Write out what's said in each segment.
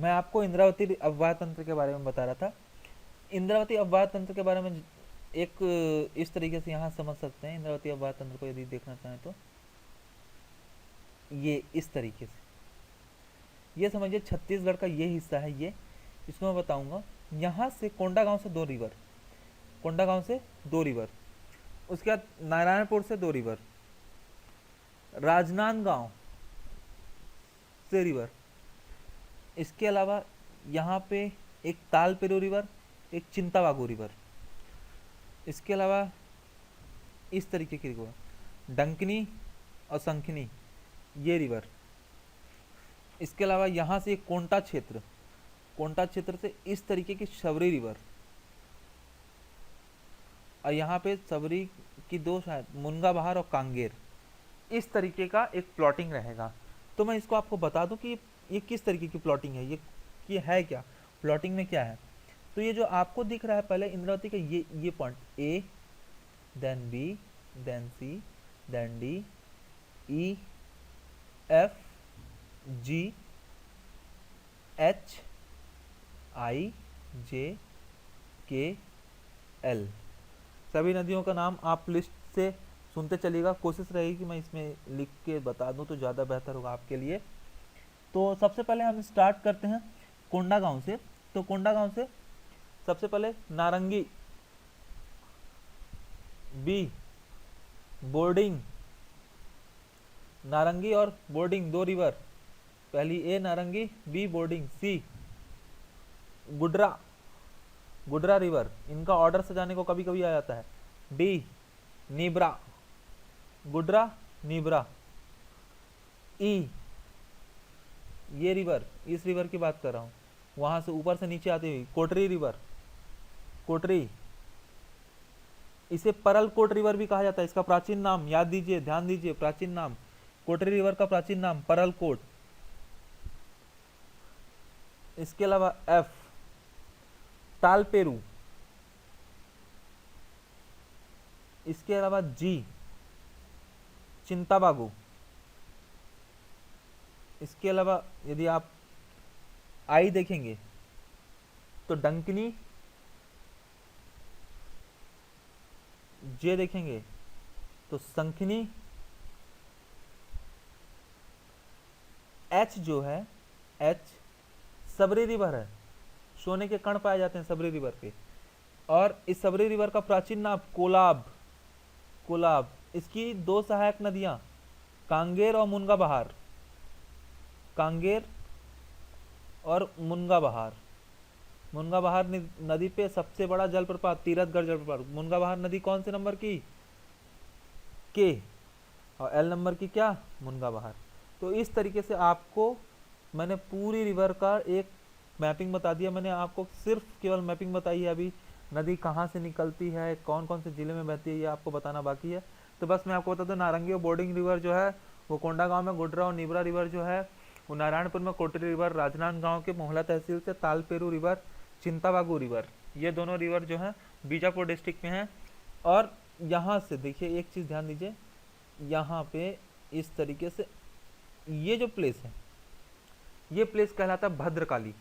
मैं आपको इंद्रावती अफवाह तंत्र के बारे में बता रहा था। इंद्रावती अफवाह तंत्र के बारे में एक इस तरीके से यहाँ समझ सकते हैं इंद्रावती अफवाह तंत्र को, यदि देखना चाहें तो ये इस तरीके से, ये समझिए छत्तीसगढ़ का ये हिस्सा है, ये इसको मैं बताऊंगा। यहाँ से कोंडा गांव से 2 रिवर, कोंडा गांव से 2 रिवर, उसके बाद नारायणपुर से 2 रिवर, राजनांदगांव से रिवर, इसके अलावा यहाँ पे एक तालपेरू रिवर, एक चिंतावागू रिवर, इसके अलावा इस तरीके की रिवर डंकनी और संखनी, ये रिवर, इसके अलावा यहाँ से एक कोंटा क्षेत्र, कोंटा क्षेत्र से इस तरीके की शबरी रिवर, और यहाँ पे सबरी की 2 शायद मुनगा बहार और कांगेर, इस तरीके का एक प्लॉटिंग रहेगा। तो मैं इसको आपको बता दूं कि ये किस तरीके की प्लॉटिंग है, ये है क्या, प्लॉटिंग में क्या है। तो ये जो आपको दिख रहा है पहले इंद्रावती का ये point A, then B, then C, then D, E, F, G, H, I, J, K, L, सभी नदियों का नाम आप लिस्ट से सुनते चलिएगा। कोशिश रहेगी कि मैं इसमें लिख के बता दूं तो ज़्यादा बेहतर होगा आपके लिए। तो सबसे पहले हम स्टार्ट करते हैं कोंडा गांव से। तो कोंडा गांव से सबसे पहले नारंगी, बी, बोर्डिंग, नारंगी और बोर्डिंग 2 रिवर, पहली ए नारंगी, बी बोर्डिंग, सी गुडरा, गुडरा रिवर, इनका ऑर्डर से जाने को कभी कभी आ जाता है, डी नीब्रा, गुडरा नीब्रा, ई ये रिवर, इस रिवर की बात कर रहा हूँ, वहां से ऊपर से नीचे आती हुई कोटरी रिवर, कोटरी, इसे परलकोट रिवर भी कहा जाता है। इसका प्राचीन नाम याद दीजिए, ध्यान दीजिए, प्राचीन नाम कोटरी रिवर का प्राचीन नाम परलकोट। इसके अलावा एफ तालपेरू, इसके अलावा जी चिंताबागू, इसके अलावा यदि आप आई देखेंगे तो डंकनी, जे देखेंगे तो संखनी, एच जो है एच सबरी रिवर है, सोने के कण पाए जाते हैं सबरी रिवर पे, और इस सबरी रिवर का प्राचीन नाम कोलाब, कोलाब, इसकी 2 सहायक नदियां कांगेर और मुनगा बहार, कांगेर और मुनगा बहार, मुनगा बहार नदी पे सबसे बड़ा जलप्रपात तीरथगढ़ जलप्रपात, मुनगा बहार नदी कौन से नंबर की, के, और एल नंबर की क्या, मुनगा बहार। तो इस तरीके से आपको मैंने पूरी रिवर का एक मैपिंग बता दिया। मैंने आपको सिर्फ केवल मैपिंग बताई है, अभी नदी कहाँ से निकलती है, कौन कौन से जिले में बहती है, ये आपको बताना बाकी है। तो बस मैं आपको बता दूं, नारंगी और बोर्डिंग रिवर जो है वो कोंडा गांव में, गुडरा और नीबरा रिवर जो है वो नारायणपुर में, कोटरी रिवर राजनांदगांव के मोहला तहसील से, तालपेरू रिवर, चिंताबागू रिवर, ये दोनों रिवर जो हैं बीजापुर डिस्ट्रिक्ट में हैं। और यहाँ से देखिए एक चीज़ ध्यान दीजिए, यहाँ पे इस तरीके से ये जो प्लेस है, ये प्लेस कहलाता है भद्रकाली,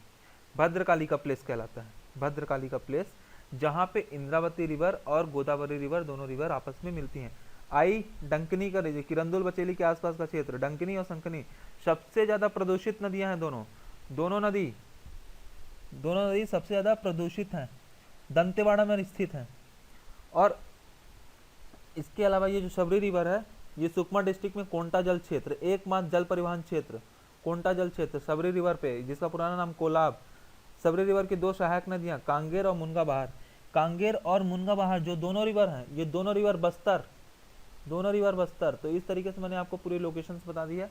भद्रकाली का प्लेस कहलाता है, भद्रकाली का प्लेस, जहाँ पे इंद्रावती रिवर और गोदावरी रिवर दोनों रिवर आपस में मिलती हैं। आई डंकनी का लीजिए, किरंदुल बचेली के आसपास का क्षेत्र, डंकनी और संकनी सबसे ज्यादा प्रदूषित नदियां हैं, दोनों नदी सबसे ज्यादा प्रदूषित हैं, दंतेवाड़ा में स्थित हैं। और इसके अलावा ये जो शबरी रिवर है, ये सुकमा डिस्ट्रिक्ट में कोंटा जल क्षेत्र, एकमात्र जल परिवहन क्षेत्र कोंटा जल क्षेत्र शबरी रिवर पे, जिसका पुराना नाम कोलाब। शबरी रिवर की 2 सहायक नदियां कांगेर और मुनगा बहार, कांगेर और मुनगा बहार जो दोनों रिवर हैं, ये दोनों रिवर बस्तर, दोनों रिवर बस्तर। तो इस तरीके से मैंने आपको पूरी लोकेशंस बता दी है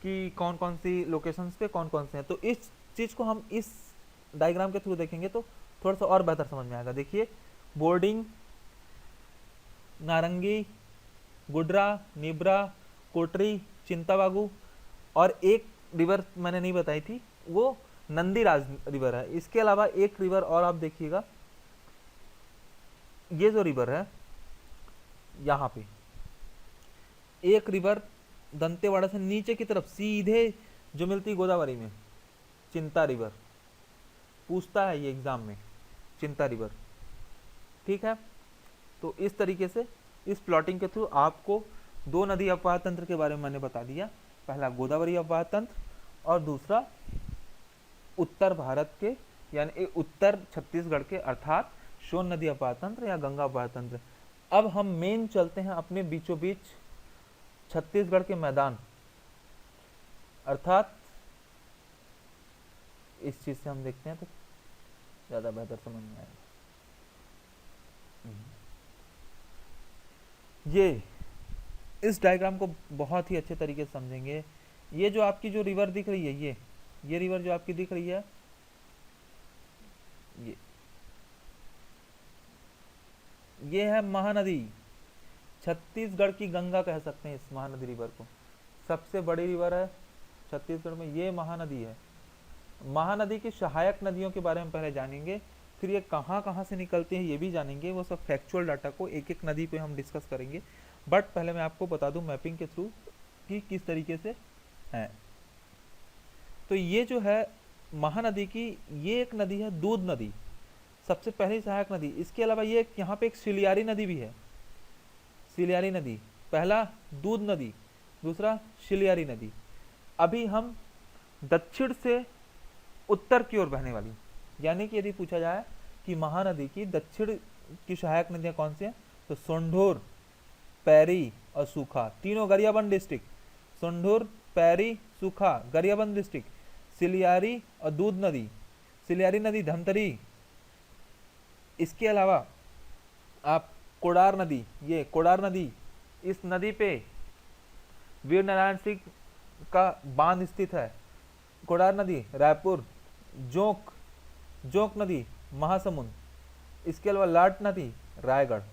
कि कौन कौन सी लोकेशंस पे कौन कौन से हैं। तो इस चीज़ को हम इस डायग्राम के थ्रू देखेंगे तो थोड़ा सा और बेहतर समझ में आएगा। देखिए बोर्डिंग, नारंगी, गुडरा, नीब्रा, कोटरी, चिंताबागू, और एक रिवर मैंने नहीं बताई थी, वो नंदीराज रिवर है। इसके अलावा एक रिवर और आप देखिएगा, ये जो रिवर है यहाँ पे एक रिवर दंतेवाड़ा से नीचे की तरफ सीधे जो मिलती है गोदावरी में, चिंता रिवर, पूछता है ये एग्जाम में, चिंता रिवर। ठीक है, तो इस तरीके से इस प्लॉटिंग के थ्रू आपको दो नदी अपवाह तंत्र के बारे में मैंने बता दिया। पहला गोदावरी अपवाह तंत्र और दूसरा उत्तर भारत के यानी उत्तर छत्तीसगढ़ के अर्थात सोन नदी अपवाह तंत्र या गंगा अपवाह तंत्र। अब हम मेन चलते हैं अपने बीचों बीच छत्तीसगढ़ के मैदान, अर्थात इस चीज से हम देखते हैं तो ज्यादा बेहतर समझ में आएगा। ये इस डायग्राम को बहुत ही अच्छे तरीके से समझेंगे। ये जो आपकी जो रिवर दिख रही है, ये रिवर जो आपकी दिख रही है, ये है महानदी, छत्तीसगढ़ की गंगा कह सकते हैं इस महानदी रिवर को। सबसे बड़ी रिवर है छत्तीसगढ़ में, ये महानदी है। महानदी की सहायक नदियों के बारे में पहले जानेंगे, फिर ये कहाँ कहाँ से निकलती हैं ये भी जानेंगे। वो सब फैक्चुअल डाटा को एक एक नदी पे हम डिस्कस करेंगे, बट पहले मैं आपको बता दूं मैपिंग के थ्रू कि किस तरीके से है। तो ये जो है महानदी की, ये एक नदी है दूध नदी, सबसे पहली सहायक नदी। इसके अलावा ये यहाँ पे एक सिलियारी नदी भी है, सिलियारी नदी। पहला दूध नदी, दूसरा सिलियारी नदी। अभी हम दक्षिण से उत्तर की ओर बहने वाली, यानी कि यदि पूछा जाए कि महानदी की दक्षिण की सहायक नदियां कौन सी हैं, तो सोंढूर, पैरी और सूखा, तीनों गरियाबंद डिस्ट्रिक्ट। सोंढूर, पैरी, सूखा गरियाबंद डिस्ट्रिक्ट। सिलियारी और दूध नदी, सिलियारी नदी धमतरी। इसके अलावा आप कोडार नदी, ये कोडार नदी, इस नदी पे वीर नारायण सिंह का बांध स्थित है। कोडार नदी रायपुर। जोंक, जोंक नदी महासमुंद। इसके अलावा लाट नदी रायगढ़।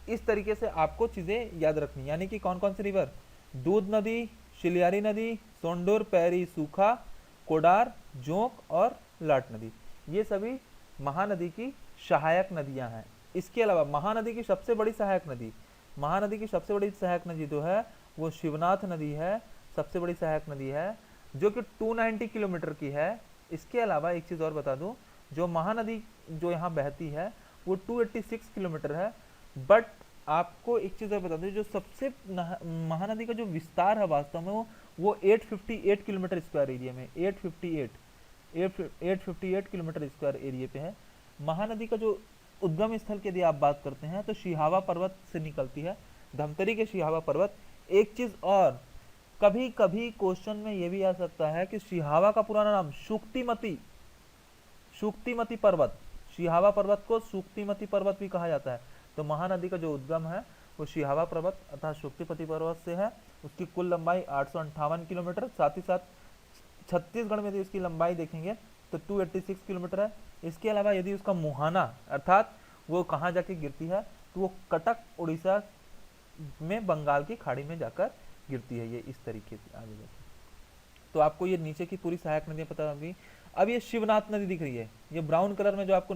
इस तरीके से आपको चीजें याद रखनी, यानी कि कौन कौन सी रिवर, दूध नदी, शिलियारी नदी, सोंडूर, पैरी, सूखा, कोडार, जोंक और लाट नदी, ये सभी महानदी की सहायक नदियां हैं। इसके अलावा महानदी की सबसे बड़ी सहायक नदी, महानदी की सबसे बड़ी सहायक नदी जो है वो शिवनाथ नदी है, सबसे बड़ी सहायक नदी है, जो कि 290 किलोमीटर की है। इसके अलावा एक चीज और बता दूं, जो महानदी जो यहाँ बहती है वो 286 किलोमीटर है। बट आपको एक चीज और बता दूं, जो सबसे महानदी का जो विस्तार है वास्तव में वो 858 किलोमीटर स्क्वायर एरिया में, 858 किलोमीटर स्क्वायर एरिया पे है। महानदी का जो उद्गम स्थल की यदि आप बात करते हैं तो सिहावा पर्वत से निकलती है, धमतरी के सिहावा पर्वत। एक चीज और, कभी कभी क्वेश्चन में यह भी आ सकता है कि सिहावा का पुराना नाम शुक्तिमती, शुक्तिमती पर्वत, सिहावा पर्वत को शुक्तिमती पर्वत भी कहा जाता है। तो महानदी का जो उद्गम है वो सिहावा पर्वत अर्थात शुक्तिपति पर्वत से है। उसकी कुल लंबाई 858 किलोमीटर, साथ ही साथ छत्तीसगढ़ में यदि उसकी लंबाई देखेंगे तो 286 किलोमीटर है। इसके अलावा यदि उसका मुहाना अर्थात वो कहाँ जाके गिरती है, तो वो कटक उड़ीसा में बंगाल की खाड़ी में जाकर गिरती है। ये इस तरीके से आगे जाकर, तो आपको ये नीचे की पूरी सहायक नदियां पता होंगी। अब ये शिवनाथ नदी दिख रही है, ये ब्राउन कलर में जो आपको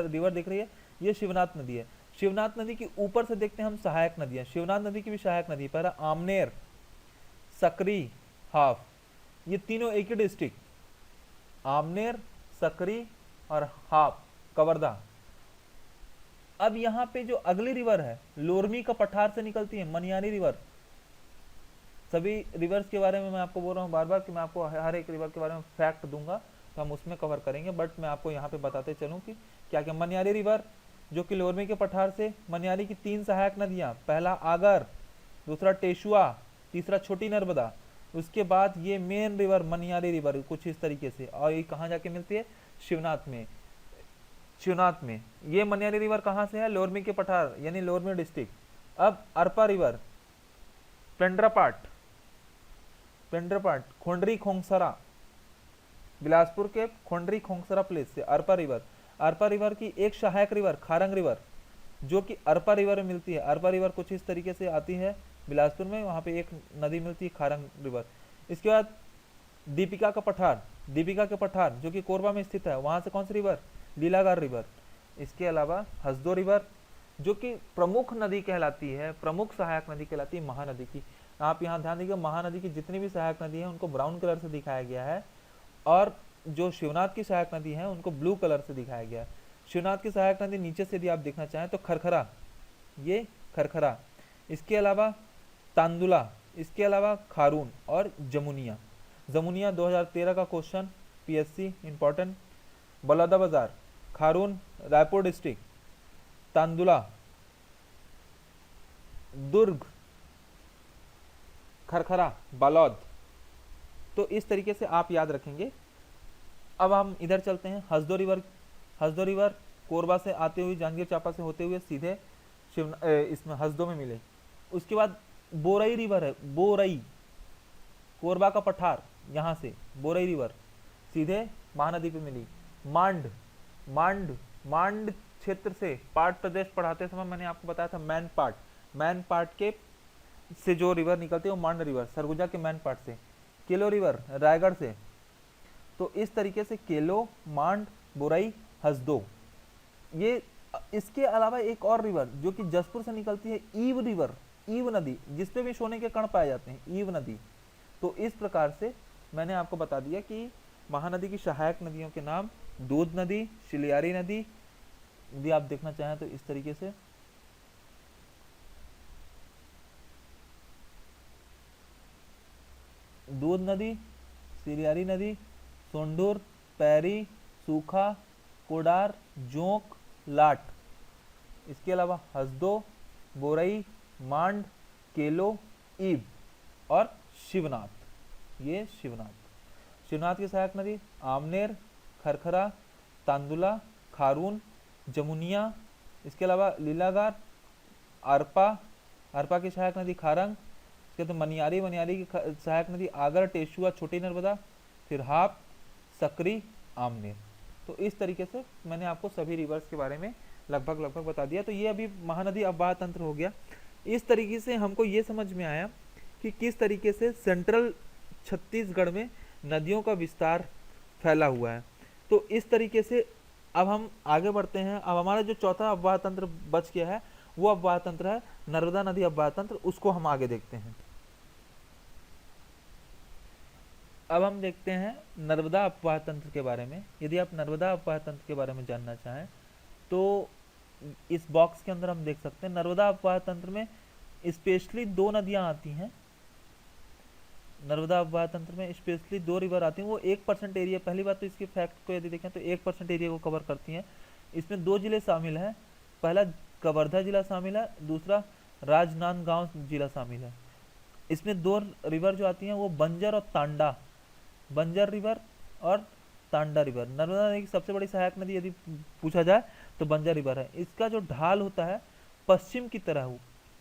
रिवर दिख रही है ये शिवनाथ नदी है। शिवनाथ नदी के ऊपर से देखते हैं हम सहायक नदियां, शिवनाथ नदी की भी सहायक नदी, पहला आमनेर, सकरी, हाफ, ये तीनों एक ही डिस्ट्रिक्ट, आमनेर, सकरी और हाफ, कवर्धा। अब यहाँ पे जो अगली रिवर है लोरमी का पठार से निकलती है, मनियारी रिवर। सभी रिवर्स के बारे में मैं आपको बोल रहा हूँ बार बार कि मैं आपको हर एक रिवर के बारे में फैक्ट दूंगा तो हम उसमें कवर करेंगे, बट मैं आपको यहाँ पे बताते चलूँ कि क्या क्या। मनियारी रिवर जो कि लोरमी के पठार से, मनियारी की 3 सहायक नदियाँ, पहला आगर, दूसरा टेशुआ, तीसरा छोटी नर्मदा। उसके बाद ये मेन रिवर मनियारी रिवर कुछ इस तरीके से, और ये कहाँ जाके मिलती है, शिवनाथ में। शिवनाथ में ये मनियारी रिवर कहाँ से है, लोरमी के पठार यानी लोरमी डिस्ट्रिक्ट। अब अरपा रिवर, पेंड्रापाट, पेंड्रापाट, खोंडरी खोंगसरा, बिलासपुर के खोंडरी खोंगसरा प्लेस से अरपा रिवर। अरपा रिवर की एक सहायक रिवर खारंग रिवर जो कि अरपा रिवर में मिलती है। अरपा रिवर कुछ इस तरीके से आती है बिलासपुर में, वहां पे एक नदी मिलती है खारंग रिवर। इसके बाद दीपिका का पठार, दीपिका के पठार जो कि कोरबा में स्थित है, वहां से कौन सी रिवर, लीलागार रिवर। इसके अलावा हसदो रिवर जो कि प्रमुख नदी कहलाती है, प्रमुख सहायक नदी कहलाती है महानदी की। आप यहाँ ध्यान दीजिए, महानदी की जितनी भी सहायक नदी है उनको ब्राउन कलर से दिखाया गया है। और जो शिवनाथ की सहायक नदी है उनको ब्लू कलर से दिखाया गया है। शिवनाथ की सहायक नदी नीचे से यदि आप देखना चाहें तो खरखरा, ये खरखरा, इसके अलावा तांदुला, इसके अलावा खारून और जमुनिया। जमुनिया 2013 का question, PSC important. Balodabazar, Kharun Raipur district, Tandula Durg, Kharkhara Balod. तो इस तरीके से आप याद रखेंगे। अब हम इधर चलते हैं, हसदो रिवर। हसदो रिवर कोरबा से आते हुए जांजगीर चांपा से होते हुए सीधे इसमें हसदो में मिले। उसके बाद बोरई रिवर है, बोरई, कोरबा का पठार, यहाँ से बोरई रिवर सीधे महानदी पे मिली। मांड, मांड, मांड क्षेत्र से पाट प्रदेश पढ़ाते समय मैंने आपको बताया था मैन पाट, मैन पाट के से जो रिवर निकलती है वो मांड रिवर, सरगुजा के मैन पाट से। केलो रिवर रायगढ़ से। तो इस तरीके से केलो, मांड, बोरई, हसदो। ये इसके अलावा एक और रिवर जो कि जसपुर से निकलती है, ईव रिवर, ईव नदी, जिसपे भी सोने के कण पाए जाते हैं, ईव नदी। तो इस प्रकार से मैंने आपको बता दिया कि महानदी की सहायक नदियों के नाम, दूध नदी, शिलियारी नदी, यदि आप देखना चाहें तो इस तरीके से दूध नदी, सिरियारी नदी, सोंडूर, पैरी, सूखा, कोडार, जोंक, लाट। इसके अलावा हसदो, बोरई, मांड, केलो, ईब और शिवनाथ। ये शिवनाथ। शिवनाथ की सहायक नदी आमनेर, खरखरा, तांदुला, खारून, जमुनिया। इसके अलावा लीलागार, अरपा, अरपा की सहायक नदी खारंग। इसके तो मनियारी, मनियारी की सहायक नदी आगर, टेशुआ, छोटी नर्मदा, फिर हाप, सकरी, आमनेर। तो इस तरीके से मैंने आपको सभी रिवर्स के बारे में लगभग लगभग बता दिया। तो ये अभी महानदी अववाह तंत्र हो गया। इस तरीके से हमको ये समझ में आया कि किस तरीके से सेंट्रल छत्तीसगढ़ में नदियों का विस्तार फैला हुआ है। तो इस तरीके से अब हम आगे बढ़ते हैं। अब हमारा जो चौथा अववाह तंत्र बच गया है वो अववाह तंत्र है नर्मदा नदी अववाह तंत्र, उसको हम आगे देखते हैं। अब हम देखते हैं नर्मदा अववाह तंत्र के बारे में। यदि आप नर्मदा अववाह तंत्र के बारे में जानना चाहें तो इस बॉक्स के अंदर हम देख सकते हैं नर्मदा अववाह तंत्र में स्पेशली दो नदियां आती हैं। नर्मदा अववाह तंत्र में स्पेशली दो रिवर आती हैं। वो 1% एरिया, पहली बात तो इसके फैक्ट को यदि देखें तो 1% एरिया को कवर करती हैं। इसमें दो जिले शामिल हैं, पहला कवर्धा जिला शामिल है, दूसरा राजनांदगांव जिला शामिल है। इसमें दो रिवर जो आती हैं वो बंजर और तांडा, बंजर रिवर और तांडा रिवर। नर्मदा नदी की सबसे बड़ी सहायक नदी यदि पूछा जाए तो बंजर रिवर है। इसका जो ढाल होता है पश्चिम की तरह,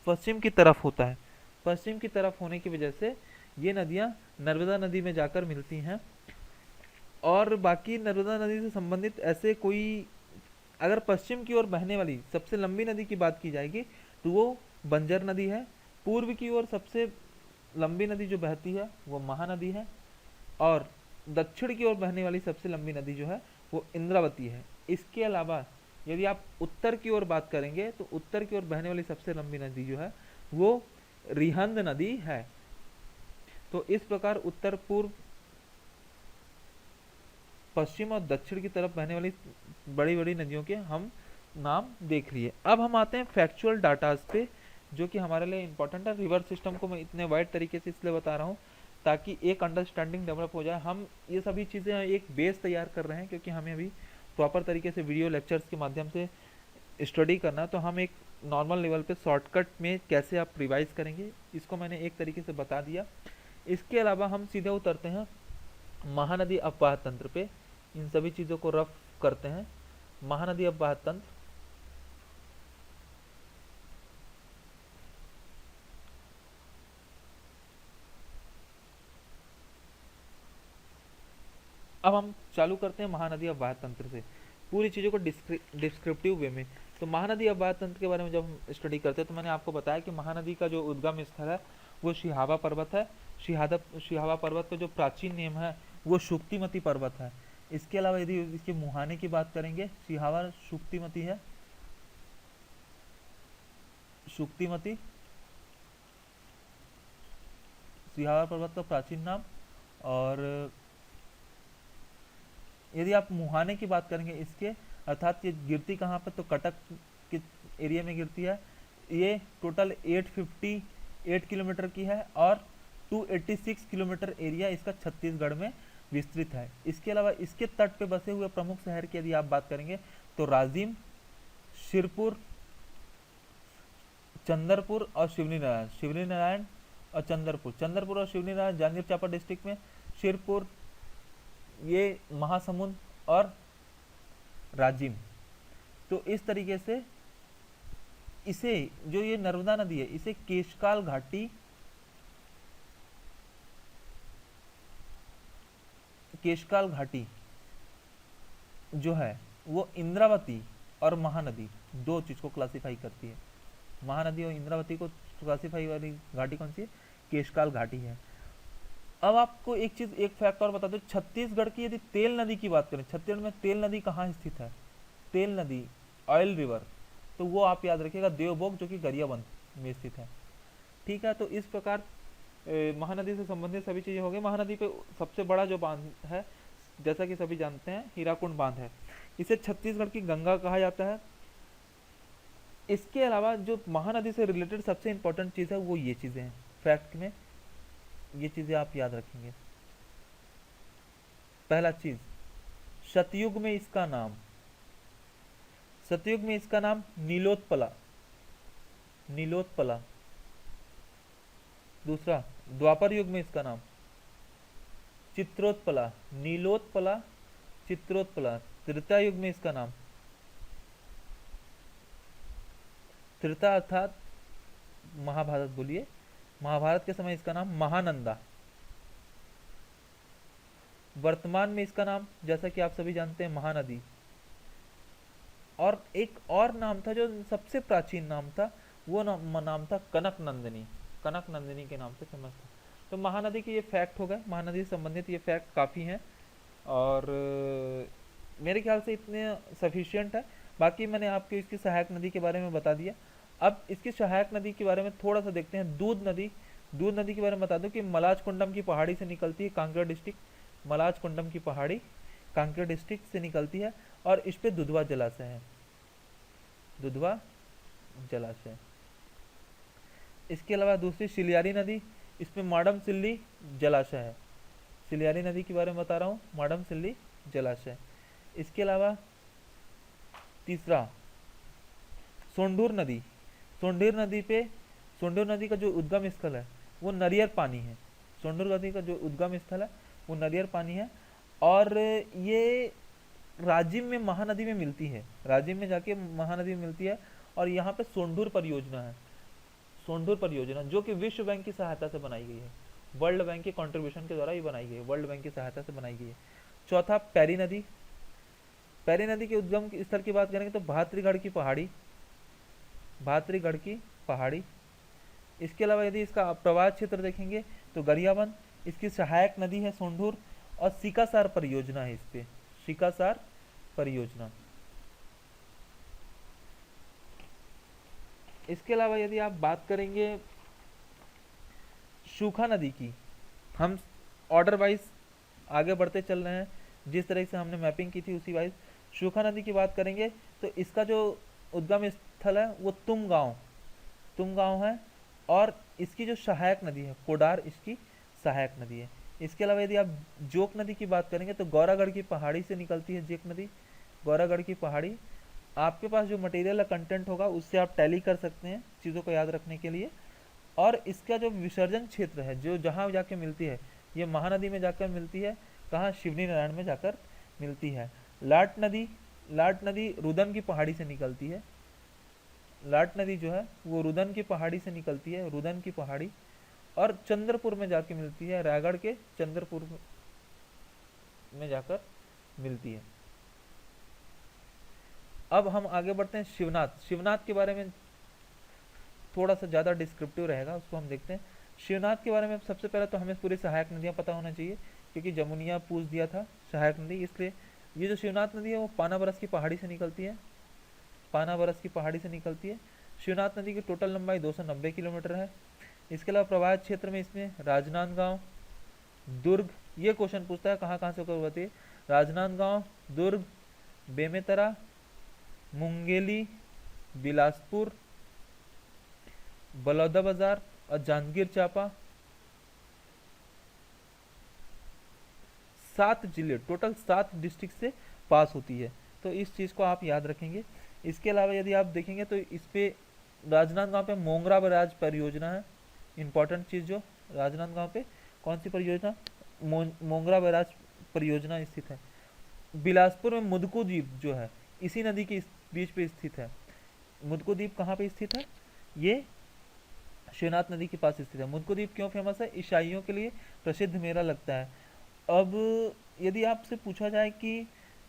पश्चिम की तरफ होता है। पश्चिम की तरफ होने की वजह से ये नदियां नर्मदा नदी में जाकर मिलती हैं। और बाकी नर्मदा नदी से संबंधित ऐसे कोई, अगर पश्चिम की ओर बहने वाली सबसे लंबी नदी की बात की जाएगी तो वो बंजर नदी है। पूर्व की ओर सबसे लंबी नदी जो बहती है वो महानदी है। और दक्षिण की ओर बहने वाली सबसे लंबी नदी जो है वो इंद्रावती है। इसके अलावा यदि आप उत्तर की ओर बात करेंगे तो उत्तर की ओर बहने वाली सबसे लंबी नदी जो है वो रिहंद नदी है। तो इस प्रकार उत्तर, पूर्व, पश्चिम और दक्षिण की तरफ बहने वाली बड़ी बड़ी नदियों के हम नाम देख लिए। अब हम आते हैं फैक्चुअल डाटाज पे जो कि हमारे लिए इंपॉर्टेंट है। रिवर सिस्टम को मैं इतने वाइड तरीके से इसलिए बता रहा हूँ ताकि एक अंडरस्टैंडिंग डेवलप हो जाए। हम ये सभी चीज़ें एक बेस तैयार कर रहे हैं क्योंकि हमें अभी प्रॉपर तरीके से वीडियो लेक्चर्स के माध्यम से स्टडी करना, तो हम एक नॉर्मल लेवल पे शॉर्टकट में कैसे आप रिवाइज करेंगे इसको मैंने एक तरीके से बता दिया। इसके अलावा हम सीधे उतरते हैं महानदी अववाह तंत्र पे, इन सभी चीज़ों को रफ करते हैं। महानदी अववाह तंत्र, अब हम चालू करते हैं महानदी अववाह तंत्र से पूरी चीज़ों को डिस्क्रिप्टिव वे में। तो महानदी अववाह तंत्र के बारे में जब हम स्टडी करते हैं तो मैंने आपको बताया कि महानदी का जो उद्गम स्थल है वो शिहावा पर्वत है। शिहावा पर्वत का जो प्राचीन नेम है वो शुक्तिमती पर्वत है। इसके अलावा यदि इसके मुहाने की बात करेंगे, शिहावा शुक्तिमती है, शुक्तिमती शिहावा पर्वत का प्राचीन नाम। और यदि आप मुहाने की बात करेंगे इसके, अर्थात ये गिरती कहाँ पे, तो कटक के एरिया में गिरती है। ये टोटल 858 किलोमीटर की है और 286 किलोमीटर एरिया इसका छत्तीसगढ़ में विस्तृत है। इसके अलावा इसके तट पे बसे हुए प्रमुख शहर की यदि आप बात करेंगे तो राजिम, शिरपुर, चंदरपुर और शिवनी नारायण, शिवनी नारायण और चंदरपुर, चंदरपुर और शिवनी नारायण जांजगीर चांपा डिस्ट्रिक्ट में, शिरपुर ये महासमुंद और राजिम। तो इस तरीके से इसे, जो ये नर्मदा नदी है, इसे केशकाल घाटी, केशकाल घाटी जो है वो इंद्रावती और महानदी दो चीज को क्लासिफाई करती है। महानदी और इंद्रावती को क्लासिफाई वाली घाटी कौन सी है? केशकाल घाटी है। अब आपको एक चीज, एक फैक्ट और बता दो, छत्तीसगढ़ की यदि तेल नदी की बात करें, छत्तीसगढ़ में तेल नदी कहाँ स्थित है? तेल नदी, ऑयल रिवर, तो वो आप याद रखिएगा देवभोग, जो कि गरियाबंद में स्थित है। ठीक है, तो इस प्रकार महानदी से संबंधित सभी चीजें हो गई। महानदी पे सबसे बड़ा जो बांध है, जैसा कि सभी जानते हैं, हीराकुंड बांध है। इसे छत्तीसगढ़ की गंगा कहा जाता है। इसके अलावा जो महानदी से रिलेटेड सबसे इंपॉर्टेंट चीज है वो ये चीजें हैं, फैक्ट में ये चीजें आप याद रखेंगे। पहला चीज, सतयुग में इसका नाम, सतयुग में इसका नाम नीलोत्पला, नीलोत्पला। दूसरा, द्वापर युग में इसका नाम चित्रोत्पला, नीलोत्पला, चित्रोत्पला। त्रेता युग में इसका नाम, त्रेता अर्थात महाभारत बोलिए, महाभारत के समय इसका नाम महानंदा। वर्तमान में इसका नाम, जैसा कि आप सभी जानते हैं, महानदी। और एक और नाम था जो सबसे प्राचीन नाम था, वो नाम था कनक नंदिनी, कनक नंदिनी के नाम से फेमस था। तो महानदी के ये फैक्ट हो गए, महानदी से संबंधित ये फैक्ट काफ़ी हैं और मेरे ख्याल से इतने सफिशियंट है। बाकी मैंने आपको इसकी सहायक नदी के बारे में बता दिया। अब इसकी सहायक नदी के बारे में थोड़ा सा देखते हैं। दूध नदी, दूध नदी के बारे में बता दूं कि मलाज कुंडम की पहाड़ी से निकलती है, कांकेर डिस्ट्रिक्ट, मलाज कुंडम की पहाड़ी कांकेर डिस्ट्रिक्ट से निकलती है और इस पे दुधवा जलाशय है, दुधवा जलाशय। इसके अलावा दूसरी शिलियारी नदी, इसमें माडम सिल्ली जलाशय है, शिलियारी नदी के बारे में बता रहा हूँ, माडम सिल्ली जलाशय। इसके अलावा तीसरा सोंढूर नदी, सोंढूर नदी पे, सोंढूर नदी का जो उद्गम स्थल है वो नरियर पानी है, सोंढूर नदी का जो उद्गम स्थल है वो नरियर पानी है और ये राजिम में महानदी में मिलती है, राजिम में जाके महानदी में मिलती है। और यहाँ पे सोंढूर परियोजना है, सोंढूर परियोजना जो कि विश्व बैंक की सहायता से बनाई गई है, वर्ल्ड बैंक के कंट्रीब्यूशन के द्वारा ये बनाई गई है, वर्ल्ड बैंक की सहायता से बनाई गई है। चौथा पैरी नदी, पैरी नदी के उद्गम स्थल की बात करेंगे तो भातरीगढ़ की पहाड़ी, भातरीगढ़ की पहाड़ी। इसके अलावा यदि इसका प्रवाह क्षेत्र देखेंगे तो गरियाबंद, इसकी सहायक नदी है सोंढूर और सिकासार परियोजना है इस पे, सिकासार परियोजना। इसके अलावा यदि आप बात करेंगे सूखा नदी की, हम ऑर्डर वाइज आगे बढ़ते चल रहे हैं, जिस तरह से हमने मैपिंग की थी उसी वाइज। सूखा नदी की बात करेंगे तो इसका जो उद्गम स्थल है वो तुम गांव है और इसकी जो सहायक नदी है कोडार, इसकी सहायक नदी है। इसके अलावा यदि आप जोक नदी की बात करेंगे तो गौरागढ़ की पहाड़ी से निकलती है जोक नदी, गौरागढ़ की पहाड़ी। आपके पास जो मटेरियल का कंटेंट होगा उससे आप टैली कर सकते हैं चीज़ों को याद रखने के लिए। और इसका जो विसर्जन क्षेत्र है, जो जहाँ जाके मिलती है, ये महानदी में जाकर मिलती है, कहाँ? शिवनी नारायण में जाकर मिलती है। लाट नदी, लाट नदी रुदन की पहाड़ी से निकलती है, लाट नदी जो है वो रुदन की पहाड़ी से निकलती है, रुदन की पहाड़ी, और चंद्रपुर में जाके मिलती है, रायगढ़ के चंद्रपुर में जाकर मिलती है। अब हम आगे बढ़ते हैं शिवनाथ, शिवनाथ के बारे में थोड़ा सा ज़्यादा डिस्क्रिप्टिव रहेगा, उसको हम देखते हैं। शिवनाथ के बारे में सबसे पहले तो हमें पूरी सहायक नदियाँ पता होना चाहिए, क्योंकि जमुनिया पूछ दिया था सहायक नदी, इसलिए ये जो शिवनाथ नदी है वो पानाबरस की पहाड़ी से निकलती है, पानाबरस की पहाड़ी से निकलती है। शिवनाथ नदी की टोटल लंबाई 290 किलोमीटर है। इसके अलावा प्रवाह क्षेत्र में इसमें राजनांदगांव, दुर्ग, ये क्वेश्चन पूछता है कहाँ कहाँ से होकर होती है, राजनांदगांव, दुर्ग, बेमेतरा, मुंगेली, बिलासपुर, बलौदाबाजार और जांजगीर चांपा, 7 जिले, टोटल 7 डिस्ट्रिक्ट से पास होती है। तो इस चीज़ को आप याद रखेंगे। इसके अलावा यदि आप देखेंगे तो इस पे राजनांदगांव पे मोंगरा बैराज परियोजना है, इंपॉर्टेंट चीज़ जो राजनांदगांव पे कौन सी परियोजना, मोंगरा बैराज परियोजना स्थित है। बिलासपुर में मुदको द्वीप जो है इसी नदी के बीच पे स्थित है। मुदको द्वीप कहाँ पे स्थित है, ये शिवनाथ नदी के पास स्थित है। मुदको द्वीप क्यों फेमस है, ईसाइयों के लिए प्रसिद्ध मेला लगता है। अब यदि आपसे पूछा जाए कि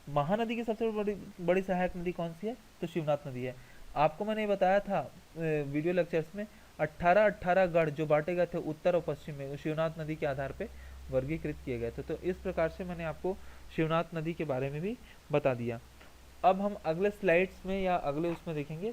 महानदी की सबसे बड़ी बड़ी सहायक नदी कौन सी है, तो शिवनाथ नदी है। आपको मैंने बताया था वीडियो लेक्चर्स में, 18 गढ़ जो बांटे गए थे उत्तर और पश्चिम में, वो शिवनाथ नदी के आधार पे वर्गीकृत किए गए थे। तो इस प्रकार से मैंने आपको शिवनाथ नदी के बारे में भी बता दिया। अब हम अगले स्लाइड्स में या अगले उसमें देखेंगे।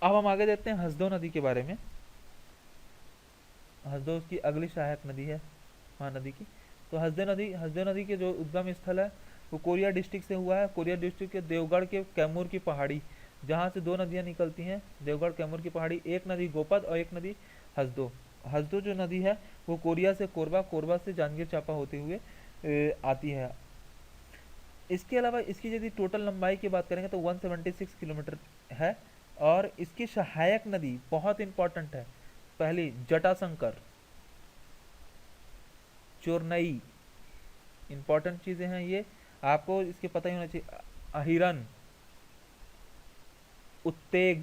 अब हम आगे देखते हैं हसदो नदी के बारे में। हसदो की अगली सहायक नदी है महानदी की। तो हसदो नदी के जो उद्गम स्थल है वो कोरिया डिस्ट्रिक्ट से हुआ है। कोरिया डिस्ट्रिक्ट के देवगढ़ के कैमूर की पहाड़ी, जहाँ से 2 नदियाँ निकलती हैं, देवगढ़ कैमूर की पहाड़ी, एक नदी गोपद और एक नदी हसदो। हसदो जो नदी है वो कोरिया से कोरबा, कोरबा से जांजगीर चांपा होते हुए आती है। इसके अलावा इसकी यदि टोटल लंबाई की बात करेंगे तो 176 किलोमीटर है। और इसकी सहायक नदी बहुत इंपॉर्टेंट है, पहली जटाशंकर, चोरनई, इंपॉर्टेंट चीजें हैं ये, आपको इसके पता ही होना चाहिए। अहिरन, उत्तेग,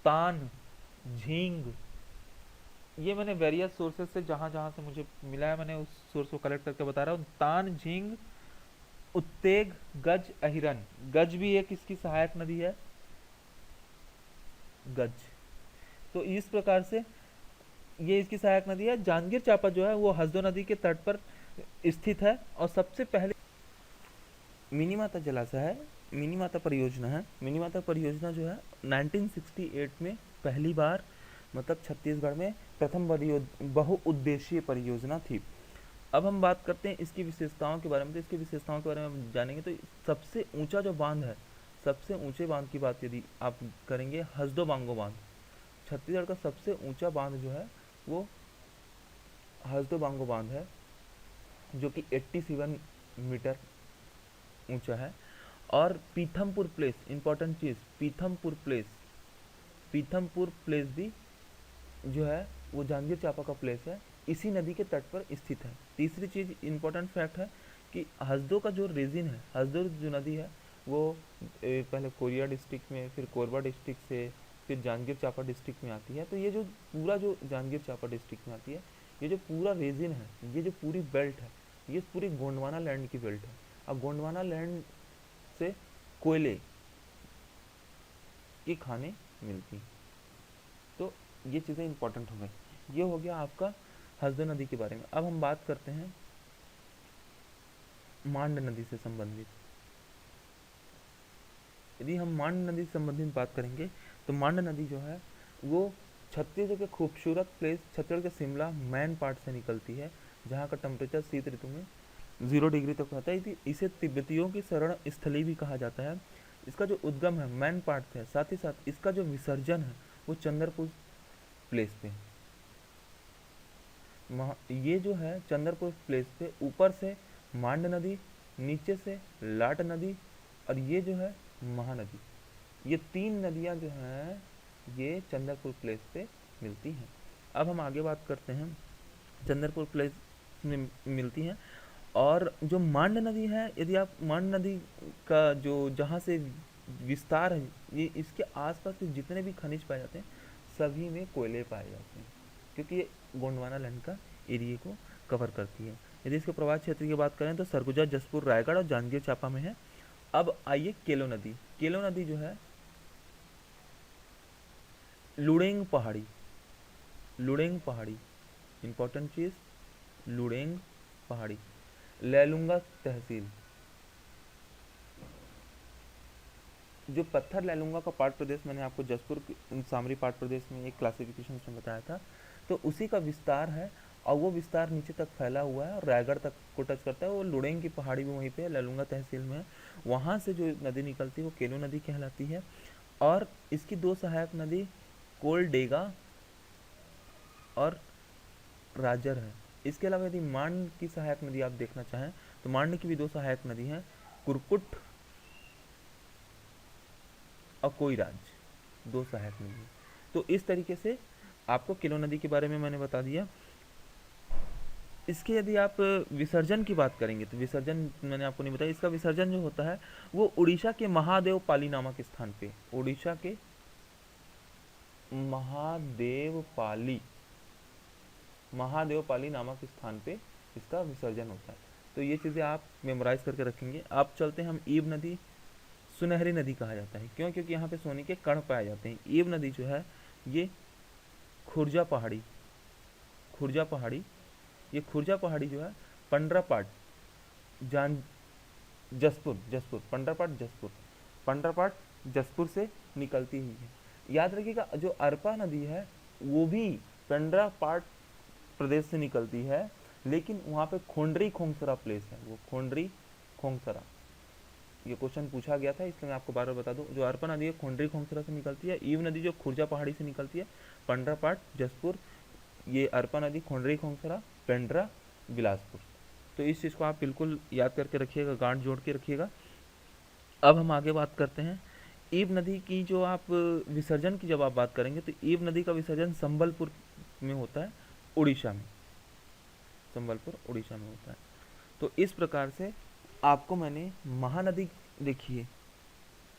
तान, झींग, ये मैंने वेरियस सोर्सेज से जहां जहां से मुझे मिला है मैंने उस सोर्स को कलेक्ट करके बता रहा हूँ। तान, झींग, उत्तेग, गज, अहिरन। गज भी एक इसकी सहायक नदी है, गज। तो इस प्रकार से ये इसकी सहायक नदी है। जांजगीर चांपा जो है वो हसदो नदी के तट पर स्थित है और सबसे पहले मिनी माता जलाशय है, मिनी माता परियोजना है। मिनी माता परियोजना जो है 1968 में पहली बार, मतलब छत्तीसगढ़ में प्रथम बहुउद्देशीय परियोजना थी। अब हम बात करते हैं इसकी विशेषताओं के बारे में। तो इसकी विशेषताओं के बारे में हम जानेंगे तो सबसे ऊंचा जो बांध है, सबसे ऊंचे बांध की बात यदि आप करेंगे, हसदो बांगो बांध। छत्तीसगढ़ का सबसे ऊंचा बांध जो है वो हसदो बांगो बांध है, जो कि 87 मीटर ऊंचा है। और पीथमपुर प्लेस, इंपॉर्टेंट चीज, पीथमपुर प्लेस भी जो है वो जांजगीर चांपा का प्लेस है, इसी नदी के तट पर स्थित है। तीसरी चीज इंपॉर्टेंट फैक्ट है कि हसदो का जो रीजन है, हसदो जो नदी है वो पहले कोरिया डिस्ट्रिक्ट में, फिर कोरबा डिस्ट्रिक्ट से, फिर जांजगीर चांपा डिस्ट्रिक्ट में आती है। तो ये जो पूरा जो जांजगीर चांपा डिस्ट्रिक्ट में आती है, ये जो पूरा रीजन है, ये जो पूरी बेल्ट है, ये पूरी गोंडवाना लैंड की बेल्ट है। अब गोंडवाना लैंड से कोयले की खाने मिलती हैं। तो ये चीज़ें इंपॉर्टेंट हो गई। ये हो गया आपका हसदो नदी के बारे में। अब हम बात करते हैं मांड नदी से संबंधित। यदि हम मांड नदी से संबंधित बात करेंगे तो मांड नदी जो है वो छत्तीसगढ़ के खूबसूरत प्लेस, छत्तीसगढ़ के शिमला मैन पार्ट से निकलती है, जहाँ का टेम्परेचर शीत ऋतु में 0 डिग्री तक होता है। इसे तिब्बतियों की शरण स्थली भी कहा जाता है। इसका जो उद्गम है मैन पार्ट से, साथ ही साथ इसका जो विसर्जन है वो चंद्रपुर प्लेस पे। ये जो है चंद्रपुर प्लेस पे, ऊपर से मांड नदी, नीचे से लाट नदी, और ये जो है महानदी, ये 3 नदियां जो हैं ये चंद्रपुर प्लेस पे मिलती हैं। अब हम आगे बात करते हैं, चंद्रपुर प्लेस में मिलती हैं। और जो मांड नदी है, यदि आप मांड नदी का जो जहाँ से विस्तार है, ये इसके आसपास के जितने भी खनिज पाए जाते हैं सभी में कोयले पाए जाते हैं, क्योंकि ये गोंडवाना लैंड का एरिया को कवर करती है। यदि इसके प्रवाह क्षेत्र की बात करें तो सरगुजा, जसपुर, रायगढ़ और जांजगीर चांपा में है। अब आइए केलो नदी। केलो नदी जो है लुड़ेंग पहाड़ी, लुड़ेंग पहाड़ी, इंपॉर्टेंट चीज, लुड़ेंग पहाड़ी, लैलूंगा तहसील, जो पत्थर लैलूंगा का पाट प्रदेश मैंने आपको जसपुर सामरी पाट प्रदेश में एक क्लासिफिकेशन में बताया था, तो उसी का विस्तार है और वो विस्तार नीचे तक फैला हुआ है और रायगढ़ तक को टच करता है। वो लुड़ेंग की पहाड़ी भी वहीं पे लैलूंगा तहसील में है। वहाँ से जो नदी निकलती है वो केलो नदी कहलाती है। और इसकी दो सहायक नदी कोलडेगा और राजर है। इसके अलावा यदि मांड की सहायक नदी आप देखना चाहें तो मांड की भी दो सहायक नदी हैं, कुरकुट और कोईराज, दो सहायक नदी हैं। तो इस तरीके से आपको किलो नदी के बारे में मैंने बता दिया। इसके यदि आप विसर्जन की बात करेंगे तो विसर्जन मैंने आपको नहीं बताया। इसका विसर्जन जो होता है वो उड़ीसा के महादेव पाली नामक स्थान पे, उड़ीसा के महादेवपाली महादेवपाली नामक स्थान पे इसका विसर्जन होता है। तो ये चीज़ें आप मेमोराइज करके रखेंगे। आप चलते हैं, हम ईब नदी सुनहरी नदी कहा जाता है, क्यों? क्योंकि यहाँ पे सोने के कण पाए जाते हैं। ईब नदी जो है ये खुर्जा पहाड़ी खुर्जा पहाड़ी ये खुर्जा पहाड़ी जो है पंडरापाट जान जसपुर जसपुर पंडरापाट जसपुर पंडरापाट जसपुर से निकलती हुई है। याद रखिएगा, जो अरपा नदी है वो भी पंडरापाट प्रदेश से निकलती है, लेकिन वहाँ पे खोंडरी खोंगसरा प्लेस है, वो खोंडरी खोंगसरा। ये क्वेश्चन पूछा गया था, इसलिए मैं आपको बार बार बता दूं। जो अरपा नदी है खोंडरी खोंगसरा से निकलती है। ईव नदी जो खुर्जा पहाड़ी से निकलती है, पंडरापाट जसपुर। ये अरपा नदी खोंडरी खोंगसरा, पेंड्रा, बिलासपुर। तो इस चीज़ को आप बिल्कुल याद करके रखिएगा, गांठ जोड़ के रखिएगा। अब हम आगे बात करते हैं ईब नदी की। जो आप विसर्जन की जब आप बात करेंगे तो ईब नदी का विसर्जन संबलपुर में होता है, उड़ीसा में। संबलपुर उड़ीसा में होता है। तो इस प्रकार से आपको मैंने महानदी, देखिए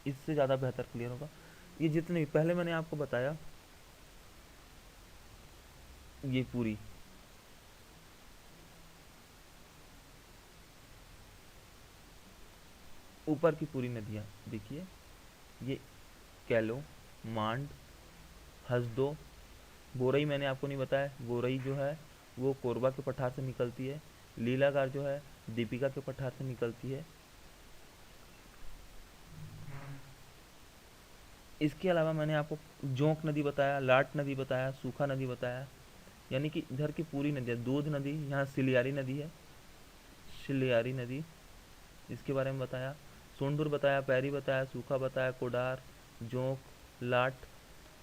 इससे ज़्यादा बेहतर क्लियर होगा। ये जितने भी पहले मैंने आपको बताया, ये पूरी ऊपर की पूरी नदियाँ देखिए, ये कैलो, मांड, हसदो, बोरई मैंने आपको नहीं बताया। बोरई जो है वो कोरबा के पठार से निकलती है। लीलागार जो है दीपिका के पठार से निकलती है। इसके अलावा मैंने आपको जोंक नदी बताया, लाट नदी बताया, सूखा नदी बताया, यानी कि इधर की पूरी नदियाँ। दूध नदी, यहाँ सिलियारी नदी है, सिलियारी नदी, इसके बारे में बताया। सोनडुर बताया, पैरी बताया, सूखा बताया, कोडार, जोंक, लाट,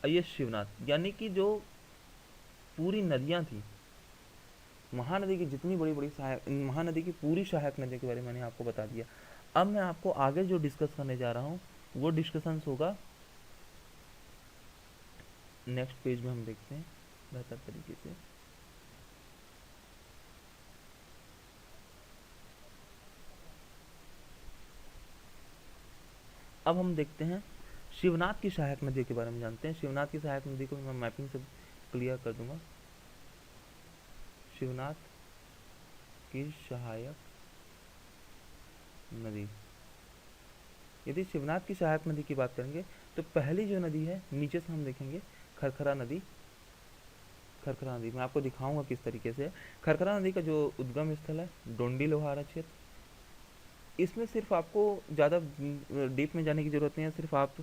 ये शिवनाथ। यानी कि जो पूरी नदियाँ थी, महानदी की जितनी बड़ी बड़ी सहायक, महानदी की पूरी सहायक नदी के बारे में मैंने आपको बता दिया। अब मैं आपको आगे जो डिस्कस करने जा रहा हूँ वो डिस्कशन होगा नेक्स्ट पेज में, हम देखते हैं बेहतर तरीके से। अब हम देखते हैं शिवनाथ की सहायक नदी के बारे में जानते हैं। शिवनाथ की सहायक नदी को मैं मैपिंग से क्लियर कर दूंगा। शिवनाथ की सहायक नदी, यदि शिवनाथ की सहायक नदी की बात करेंगे तो पहली जो नदी है नीचे से हम देखेंगे, खरखरा नदी। खरखरा नदी मैं आपको दिखाऊंगा किस तरीके से। खरखरा नदी का जो उद्गम स्थल है डोंडी लोहारा क्षेत्र। इसमें सिर्फ आपको ज़्यादा डीप में जाने की ज़रूरत नहीं है, सिर्फ आप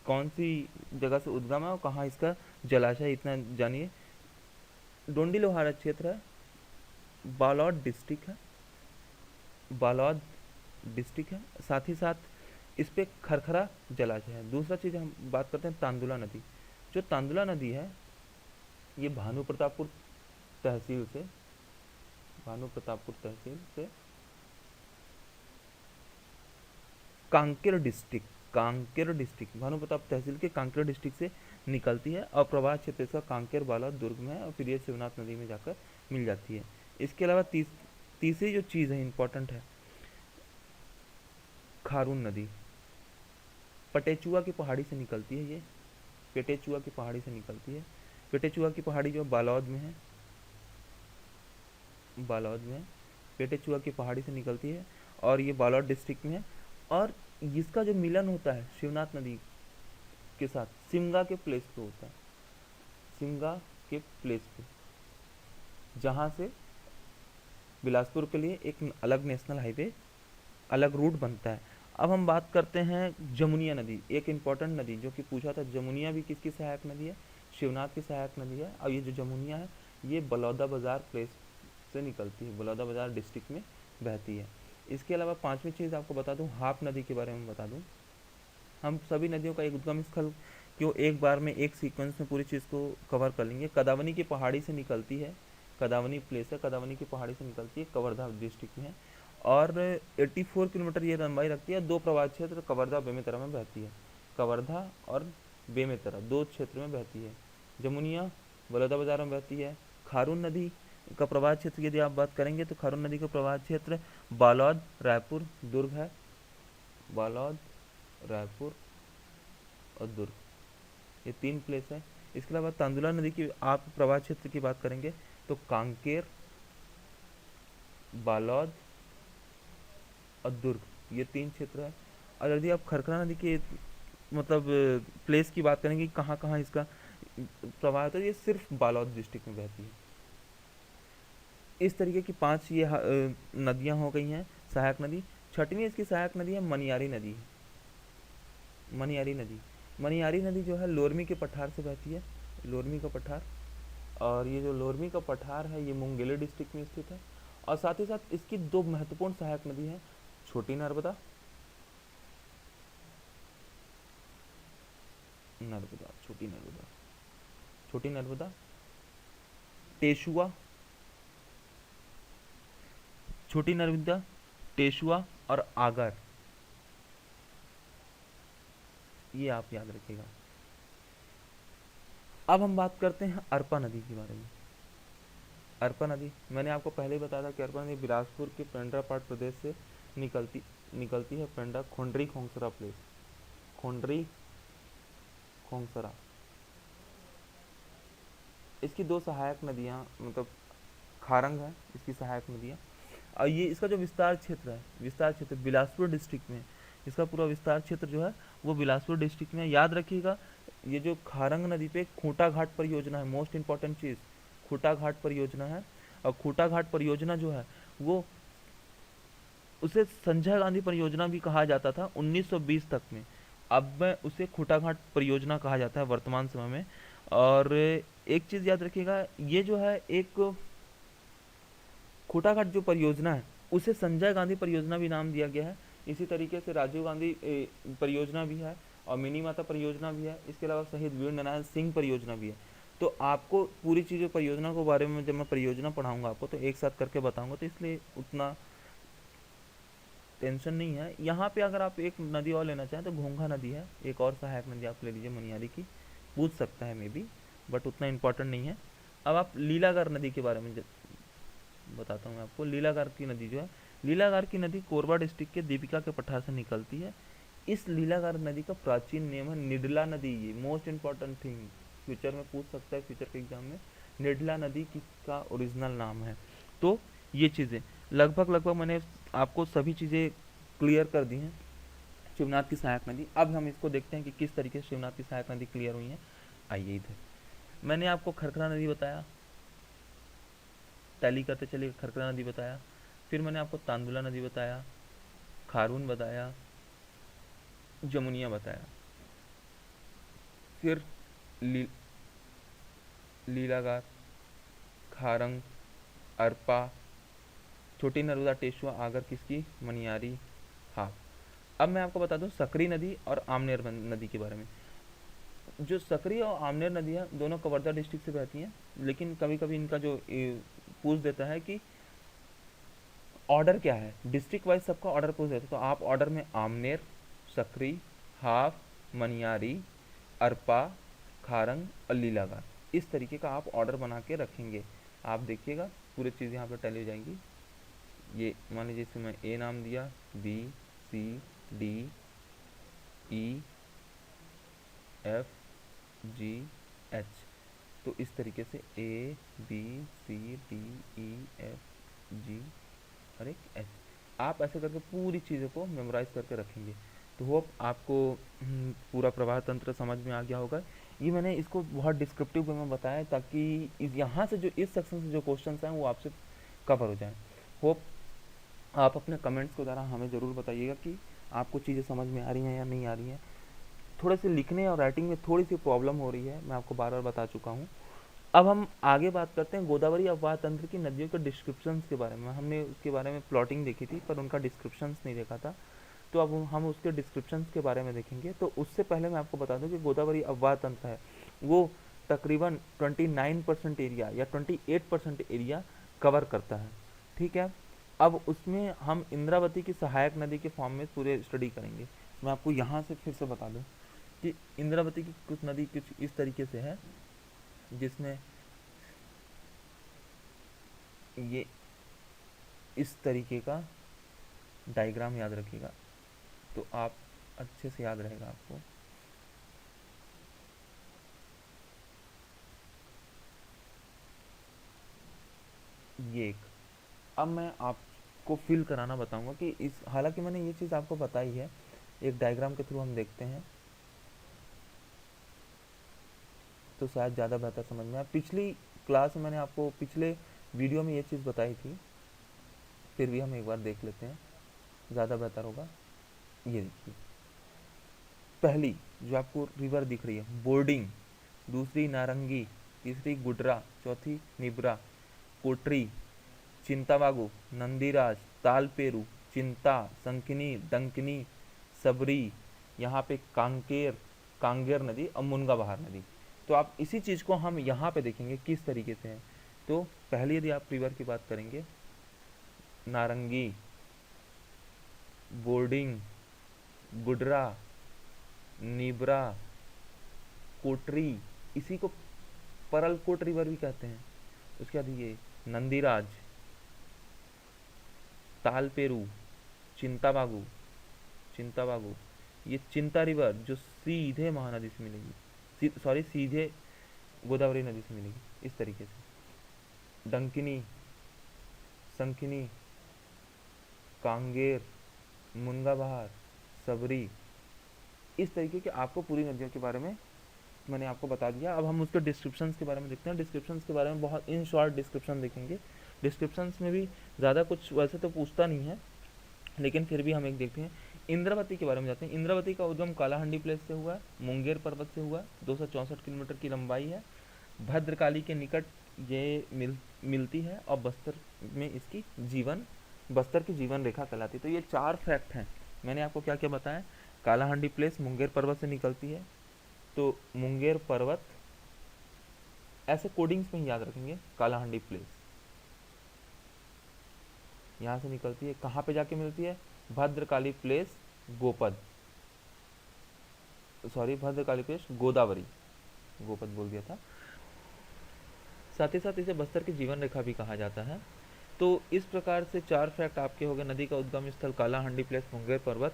कौन सी जगह से उद्गम है और कहाँ इसका जलाशय, इतना जानिए। डोंडी लोहारा क्षेत्र है, बालोद डिस्ट्रिक्ट है, बालोद डिस्ट्रिक्ट है। साथ ही साथ इस पे खरखरा जलाशय है। दूसरा चीज़ हम बात करते हैं तांदुला नदी। जो तांदुला नदी है ये भानु प्रतापपुर तहसील से, भानु प्रतापपुर तहसील से कांकेर डिस्ट्रिक्ट, कांकेर डिस्ट्रिक्ट, भानु प्रताप तहसील के कांकेर डिस्ट्रिक्ट से निकलती है और प्रवाह क्षेत्र इसका कांकेर, बालोद, दुर्ग में है और फिर ये शिवनाथ नदी में जाकर मिल जाती है। इसके अलावा तीसरी जो चीज़ है इम्पोर्टेंट है, खारून नदी पटेचुआ की पहाड़ी से निकलती है। ये पेटेचुआ की पहाड़ी से निकलती है। पेटेचुआ की पहाड़ी जो बालोद में है, बालोद में पेटेचुआ की पहाड़ी से निकलती है और ये बालोद डिस्ट्रिक्ट में है। और इसका जो मिलन होता है शिवनाथ नदी के साथ सिमगा के प्लेस पे होता है, सिमगा के प्लेस पे, जहाँ से बिलासपुर के लिए एक अलग नेशनल हाईवे, अलग रूट बनता है। अब हम बात करते हैं जमुनिया नदी, एक इम्पॉर्टेंट नदी जो कि पूछा था, जमुनिया भी किसकी सहायक नदी है? शिवनाथ की सहायक नदी है। और ये जो जमुनिया है ये बलौदा बाजार प्लेस से निकलती है, बलौदा बाजार डिस्ट्रिक्ट में बहती है। इसके अलावा पांचवी चीज़ आपको बता दूं, हाप नदी के बारे में बता दूं। हम सभी नदियों का एक उद्गम स्थल क्यों एक बार में एक सीक्वेंस में पूरी चीज़ को कवर कर लेंगे। कदावनी की पहाड़ी से निकलती है, कदावनी प्लेस है, कदावनी की पहाड़ी से निकलती है, कवर्धा डिस्ट्रिक्ट में है, और 84 किलोमीटर ये लंबाई रखती है। दो प्रवाह क्षेत्र कवर्धा बेमेतरा में बहती है, कवर्धा और बेमेतरा दो क्षेत्र में बहती है। जमुनिया बलौदा बाजार में बहती है। खारून नदी का प्रवाह क्षेत्र यदि आप बात करेंगे तो खारून नदी का प्रवाह क्षेत्र बालौद, रायपुर, दुर्ग है, बालौद, रायपुर और दुर्ग, ये तीन प्लेस है। इसके अलावा तांदुला नदी की आप प्रवाह क्षेत्र की बात करेंगे तो कांकेर, बालौद और दुर्ग, ये तीन क्षेत्र है। और यदि आप खरखरा नदी के मतलब प्लेस की बात करेंगे कहाँ कहाँ इसका प्रवाह है, तो ये सिर्फ बालौद डिस्ट्रिक्ट में बहती है। इस तरीके की पांच ये नदियां हो गई हैं सहायक नदी। छठवीं इसकी सहायक नदी है मनियारी नदी। मनियारी नदी, मनियारी नदी जो है लोरमी के पठार से बहती है, लोरमी का पठार। और ये जो लोरमी का पठार है ये मुंगेली डिस्ट्रिक्ट में स्थित है। और साथ ही साथ इसकी दो महत्वपूर्ण सहायक नदी है, छोटी नर्मदा, नर्मदा, छोटी नर्मदा, छोटी नर्मदा, टेशुआ, छोटी नर्मदा, टेशुआ और आगर, ये आप याद रखिएगा। अब हम बात करते हैं अरपा नदी के बारे में। अरपा नदी मैंने आपको पहले ही बताया था कि अरपा नदी बिलासपुर के पेंड्रापाट प्रदेश से निकलती है। पेंड्रा खोंडरी खोंगसरा प्लेस, खोंडरी खोंगसरा। इसकी दो सहायक नदियाँ मतलब खारंग है इसकी सहायक नदियाँ। और ये इसका जो विस्तार क्षेत्र है, विस्तार क्षेत्र बिलासपुर डिस्ट्रिक्ट में, इसका पूरा विस्तार क्षेत्र जो है वो बिलासपुर डिस्ट्रिक्ट में। याद रखिएगा ये जो खारंग नदी पे खूंटा घाट परियोजना है, मोस्ट इंपॉर्टेंट चीज़ खूंटा घाट परियोजना है। और खूंटा घाट परियोजना जो है वो उसे संजय गांधी परियोजना भी कहा जाता था 1920 तक में। अब में उसे खूंटा घाट परियोजना कहा जाता है वर्तमान समय में। और एक चीज़ याद रखिएगा, ये जो है एक खूंटा घाट जो परियोजना है उसे संजय गांधी परियोजना भी नाम दिया गया है। इसी तरीके से राजीव गांधी परियोजना भी है और मिनी माता परियोजना भी है। इसके अलावा शहीद वीर नारायण सिंह परियोजना भी है। तो आपको पूरी चीज़ें परियोजना के बारे में जब मैं परियोजना पढ़ाऊंगा आपको तो एक साथ करके बताऊंगा, तो इसलिए उतना टेंशन नहीं है। यहाँ पे अगर आप एक नदी और लेना चाहें तो घोंघा नदी है, एक और सहायक नदी आप ले लीजिए मनियारी की, पूछ सकता है मे बी, बट उतना इम्पोर्टेंट नहीं है। अब आप लीलागार नदी के बारे में बताता हूँ आपको। लीलागार की नदी जो है, लीलागार की नदी कोरबा डिस्ट्रिक्ट के दीपिका के पठार से निकलती है। इस लीलागार नदी का प्राचीन नेम है निडला नदी। ये मोस्ट इंपॉर्टेंट थिंग फ्यूचर में पूछ सकता है, फ्यूचर के एग्जाम में निडला नदी किसका ओरिजिनल नाम है। तो ये चीज़ें लगभग मैंने आपको सभी चीज़ें क्लियर कर दी हैं शिवनाथ की सहायक नदी। अब हम इसको देखते हैं कि किस तरीके से शिवनाथ की सहायक नदी क्लियर हुई है। आइए इधर, मैंने आपको खरखरा नदी बताया, टैली करते चलिए, खरखरा नदी बताया, फिर मैंने आपको तांदुला नदी बताया, खारून बताया, जमुनिया बताया, फिर लीलागार, खारंग, अरपा, छोटी नर्मदा, टेशुआ, आगर किसकी, मनियारी, हाप। अब मैं आपको बता दूं सकरी नदी और आमनेर नदी के बारे में। जो सकरी और आमनेर नदी है दोनों कवर्धा डिस्ट्रिक्ट से बहती हैं, लेकिन कभी कभी इनका जो पूछ देता है कि ऑर्डर क्या है, डिस्ट्रिक्ट वाइज सबका ऑर्डर पूछ देता है, तो आप ऑर्डर में आमनेर, सकरी, हाफ, मनियारी, अरपा, खारंग और लीलागार, इस तरीके का आप ऑर्डर बना के रखेंगे। आप देखिएगा पूरी चीज़ यहाँ पर टैली हो जाएंगी। ये मान लीजिए इसे मैं ए नाम दिया, B C D E F G H, तो इस तरीके से A B C D E F G और एक एच, आप ऐसे करके पूरी चीज़ों को मेमोराइज करके रखेंगे। तो होप आपको पूरा प्रवाह तंत्र समझ में आ गया होगा। ये मैंने इसको बहुत डिस्क्रिप्टिव वे में बताया ताकि यहाँ से जो इस सेक्शन से जो क्वेश्चन हैं वो आपसे कवर हो जाए। होप आप अपने कमेंट्स के द्वारा हमें ज़रूर बताइएगा कि आपको चीज़ें समझ में आ रही हैं या नहीं आ रही हैं। थोड़े से लिखने और राइटिंग में थोड़ी सी प्रॉब्लम हो रही है, मैं आपको बार बार बता चुका हूँ। अब हम आगे बात करते हैं गोदावरी अफवाह तंत्र की नदियों के डिस्क्रिप्शंस के बारे में। हमने उसके बारे में प्लॉटिंग देखी थी पर उनका डिस्क्रिप्शंस नहीं देखा था, तो अब हम उसके डिस्क्रिप्शंस के बारे में देखेंगे। तो उससे पहले मैं आपको बता दूं कि गोदावरी अफवाह तंत्र है वो तकरीबन 29% एरिया या 28% एरिया कवर करता है। ठीक है, अब उसमें हम इंद्रावती की सहायक नदी के फॉर्म में पूरे स्टडी करेंगे। मैं आपको यहाँ से फिर से बता दूं कि इंद्रावती की कुछ नदी कुछ इस तरीके से है, जिसमें ये इस तरीके का डायग्राम याद रखिएगा तो आप अच्छे से याद रहेगा आपको। ये एक, अब मैं आपको फिल कराना बताऊंगा कि इस, हालांकि मैंने ये चीज़ आपको बताई है, एक डायग्राम के थ्रू हम देखते हैं तो शायद ज़्यादा बेहतर समझ में आए। पिछली क्लास में मैंने आपको पिछले वीडियो में ये चीज़ बताई थी, फिर भी हम एक बार देख लेते हैं, ज़्यादा बेहतर होगा। ये देखिए, पहली जो आपको रिवर दिख रही है बोर्डिंग, दूसरी नारंगी, तीसरी गुडरा, चौथी निब्रा, कोटरी, चिंतावागु, नंदीराज, तालपेरू, चिंता, संकिनी, डंकिनी, सबरी, यहाँ पे कांकेर, कांगेर नदी और मुनगा बहार नदी। तो आप इसी चीज़ को हम यहाँ पे देखेंगे किस तरीके से है। तो पहले यदि आप रिवर की बात करेंगे, नारंगी, बोर्डिंग, गुडरा, नीबरा, कोटरी, इसी को परलकोट रिवर भी कहते हैं। उसके बाद ये नंदीराज, तालपेरू, चिंताबागू, चिंताबागू, ये चिंता रिवर जो सीधे महानदी से मिलेगी, सॉरी सीधे गोदावरी नदी से मिलेगी इस तरीके से। डंकिनी, संकिनी, कांगेर, मुनगा बहार, सबरी, इस तरीके के आपको पूरी नदियों के बारे में मैंने आपको बता दिया। अब हम उसके डिस्क्रिप्शंस के बारे में देखते हैं। डिस्क्रिप्शंस के बारे में बहुत इन शॉर्ट डिस्क्रिप्शन देखेंगे। डिस्क्रिप्शंस में भी ज़्यादा कुछ वैसे तो पूछता नहीं है, लेकिन फिर भी हम एक देखते हैं। इंद्रावती के बारे में जाते हैं। इंद्रावती का उद्गम कालाहंडी प्लेस से हुआ, मुंगेर पर्वत से हुआ, 264 किलोमीटर की लंबाई है, भद्रकाली के निकट ये मिलती है और बस्तर में इसकी जीवन, बस्तर की जीवन रेखा कहलाती है। तो ये 4 फैक्ट हैं। मैंने आपको क्या क्या बताया, कालाहांडी प्लेस मुंगेर पर्वत से निकलती है, तो मुंगेर पर्वत ऐसे कोडिंग्स में ही याद रखेंगे। कालाहांडी प्लेस यहाँ से निकलती है, कहाँ पे जाके मिलती है, Bhadrakali place Gopad, sorry Bhadrakali place Godavari, Gopad बोल दिया था। साथ ही साथ इसे बस्तर की जीवन रेखा भी कहा जाता है। तो इस प्रकार से 4 फैक्ट आपके हो गए। नदी का उद्गम स्थल कालाहांडी प्लेस मुंगेर पर्वत,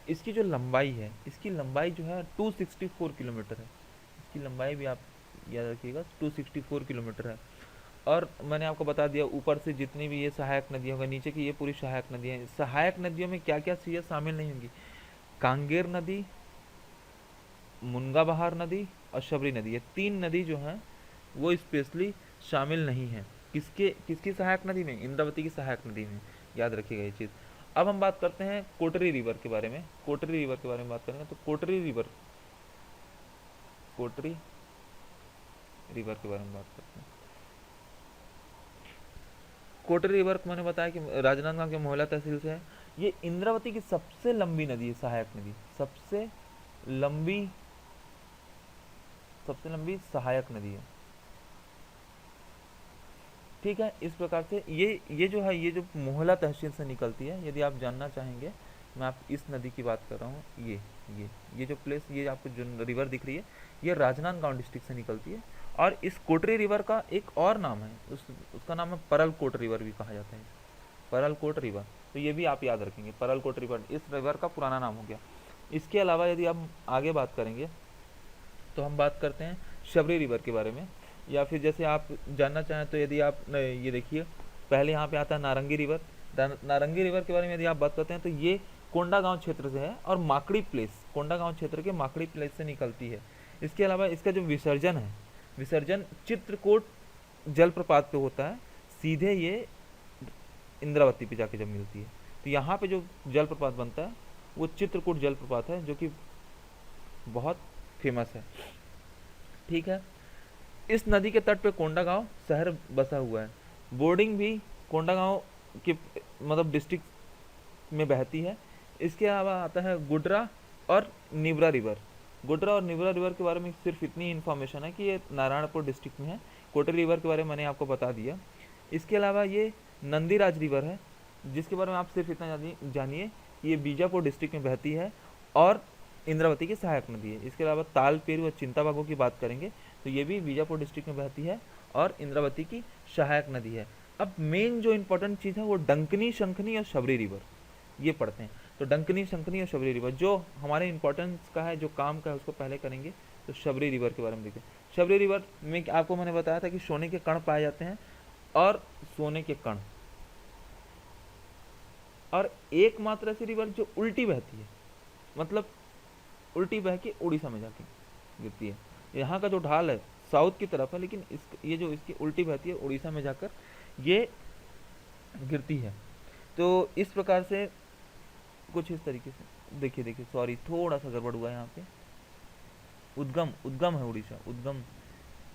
इसकी जो लंबाई है, इसकी लंबाई जो है 264 किलोमीटर है। इसकी लंबाई भी आप याद रखिएगा 264 किलोमीटर है। और मैंने आपको बता दिया ऊपर से जितनी भी ये सहायक नदी होगा, नीचे की ये पूरी सहायक नदियाँ हैं। सहायक नदियों में क्या क्या चीज़ें शामिल नहीं होंगी, कांगेर नदी, मुनगा बहार नदी और शबरी नदी, ये 3 नदी जो हैं वो स्पेशली शामिल नहीं है। किसके, किसकी सहायक नदी में, इंद्रावती की सहायक नदी में, याद रखिएगा ये चीज़। अब हम बात करते हैं कोटरी रिवर के बारे में। कोटरी रिवर के बारे में बात करेंगे तो कोटरी रिवर, कोटरी रिवर के बारे में बात करते हैं। कोटरी रिवर मैंने बताया कि राजनांदगांव के मोहला तहसील से है। ये इंद्रावती की सबसे लंबी नदी है, सहायक नदी, सबसे लंबी, सबसे लंबी सहायक नदी है। ठीक है, इस प्रकार से ये जो है, ये जो मोहला तहसील से निकलती है, यदि आप जानना चाहेंगे, मैं आप इस नदी की बात कर रहा हूँ। ये जो प्लेस, ये आपको जो रिवर दिख रही है, ये राजनांदगांव डिस्ट्रिक्ट से निकलती है। और इस कोटरी रिवर का एक और नाम है, उसका नाम है परलकोट रिवर भी कहा जाता है, परलकोट रिवर। तो ये भी आप याद रखेंगे, परलकोट रिवर इस रिवर का पुराना नाम हो गया। इसके अलावा यदि आप आगे बात करेंगे तो हम बात करते हैं शबरी रिवर के बारे में। या फिर जैसे आप जानना चाहें तो यदि आप ये देखिए, पहले यहाँ पे आता है नारंगी रिवर। नारंगी रिवर के बारे में यदि आप बात करते हैं तो ये कोंडागांव क्षेत्र से है और माकड़ी प्लेस, कोंडागांव क्षेत्र के माकड़ी प्लेस से निकलती है। इसके अलावा इसका जो विसर्जन है, विसर्जन चित्रकूट जलप्रपात पे होता है। सीधे ये इंद्रावती पे जाके जब मिलती है। तो यहाँ पे जो जलप्रपात बनता है वो चित्रकूट जलप्रपात है, जो कि बहुत फेमस है। ठीक है। इस नदी के तट पे कोंडागांव शहर बसा हुआ है। बोर्डिंग भी कोंडागांव के मतलब डिस्ट्रिक्ट में बहती है। इसके अलावा आता है गुडरा और निवरा रिवर। गुडरा और निवरा रिवर के बारे में सिर्फ इतनी इन्फॉर्मेशन है कि ये नारायणपुर डिस्ट्रिक्ट में है। कोटरी रिवर के बारे में मैंने आपको बता दिया। इसके अलावा ये नंदीराज रिवर है, जिसके बारे में आप सिर्फ इतना जानिए कि ये बीजापुर डिस्ट्रिक्ट में बहती है और इंद्रावती की सहायक नदी है। इसके अलावा ताल पेरू और चिंताबागो की बात करेंगे तो ये भी बीजापुर डिस्ट्रिक्ट में बहती है और इंद्रावती की सहायक नदी है। अब मेन जो इंपॉर्टेंट चीज़ है वो डंकनी, शंखनी और शबरी रिवर, ये पढ़ते हैं। तो डंकनी, शंखनी और शबरी रिवर जो हमारे इंपॉर्टेंस का है, जो काम का है, उसको पहले करेंगे। तो शबरी रिवर के बारे में देखते हैं। शबरी रिवर में आपको मैंने बताया था कि सोने के कण पाए जाते हैं और सोने के कण, और एकमात्र ऐसी रिवर जो उल्टी बहती है, मतलब उल्टी बह के उड़ीसा में जाके गिरती है। यहाँ का जो ढाल है साउथ की तरफ है, लेकिन ये जो इसकी उल्टी बहती है उड़ीसा में जाकर ये गिरती है। तो इस प्रकार से कुछ इस तरीके से देखिए सॉरी थोड़ा सा गड़बड़ हुआ है यहाँ पे। उद्गम, उद्गम है उड़ीसा, उद्गम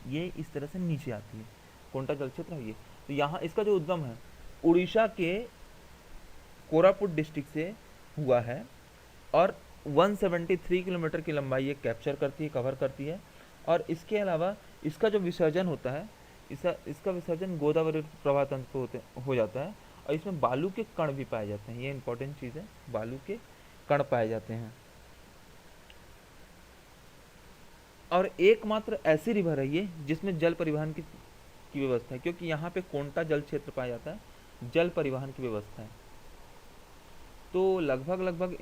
ये इस तरह से नीचे आती है, कोंटा जल क्षेत्र है ये। तो यहाँ इसका जो उद्गम है उड़ीसा के कोरापुट डिस्ट्रिक्ट से हुआ है और 173 किलोमीटर की लंबाई ये कैप्चर करती है, कवर करती है। और इसके अलावा इसका जो विसर्जन होता है, इसका विसर्जन गोदावरी प्रवाह तंत्र पे हो जाता है और इसमें बालू के कण भी पाए जाते हैं। ये इंपॉर्टेंट चीज़ है, बालू के कण पाए जाते हैं। और एकमात्र ऐसी रिवर है ये जिसमें जल परिवहन की व्यवस्था है, क्योंकि यहाँ पे कोंटा जल क्षेत्र पाया जाता है, जल परिवहन की व्यवस्था है। तो लगभग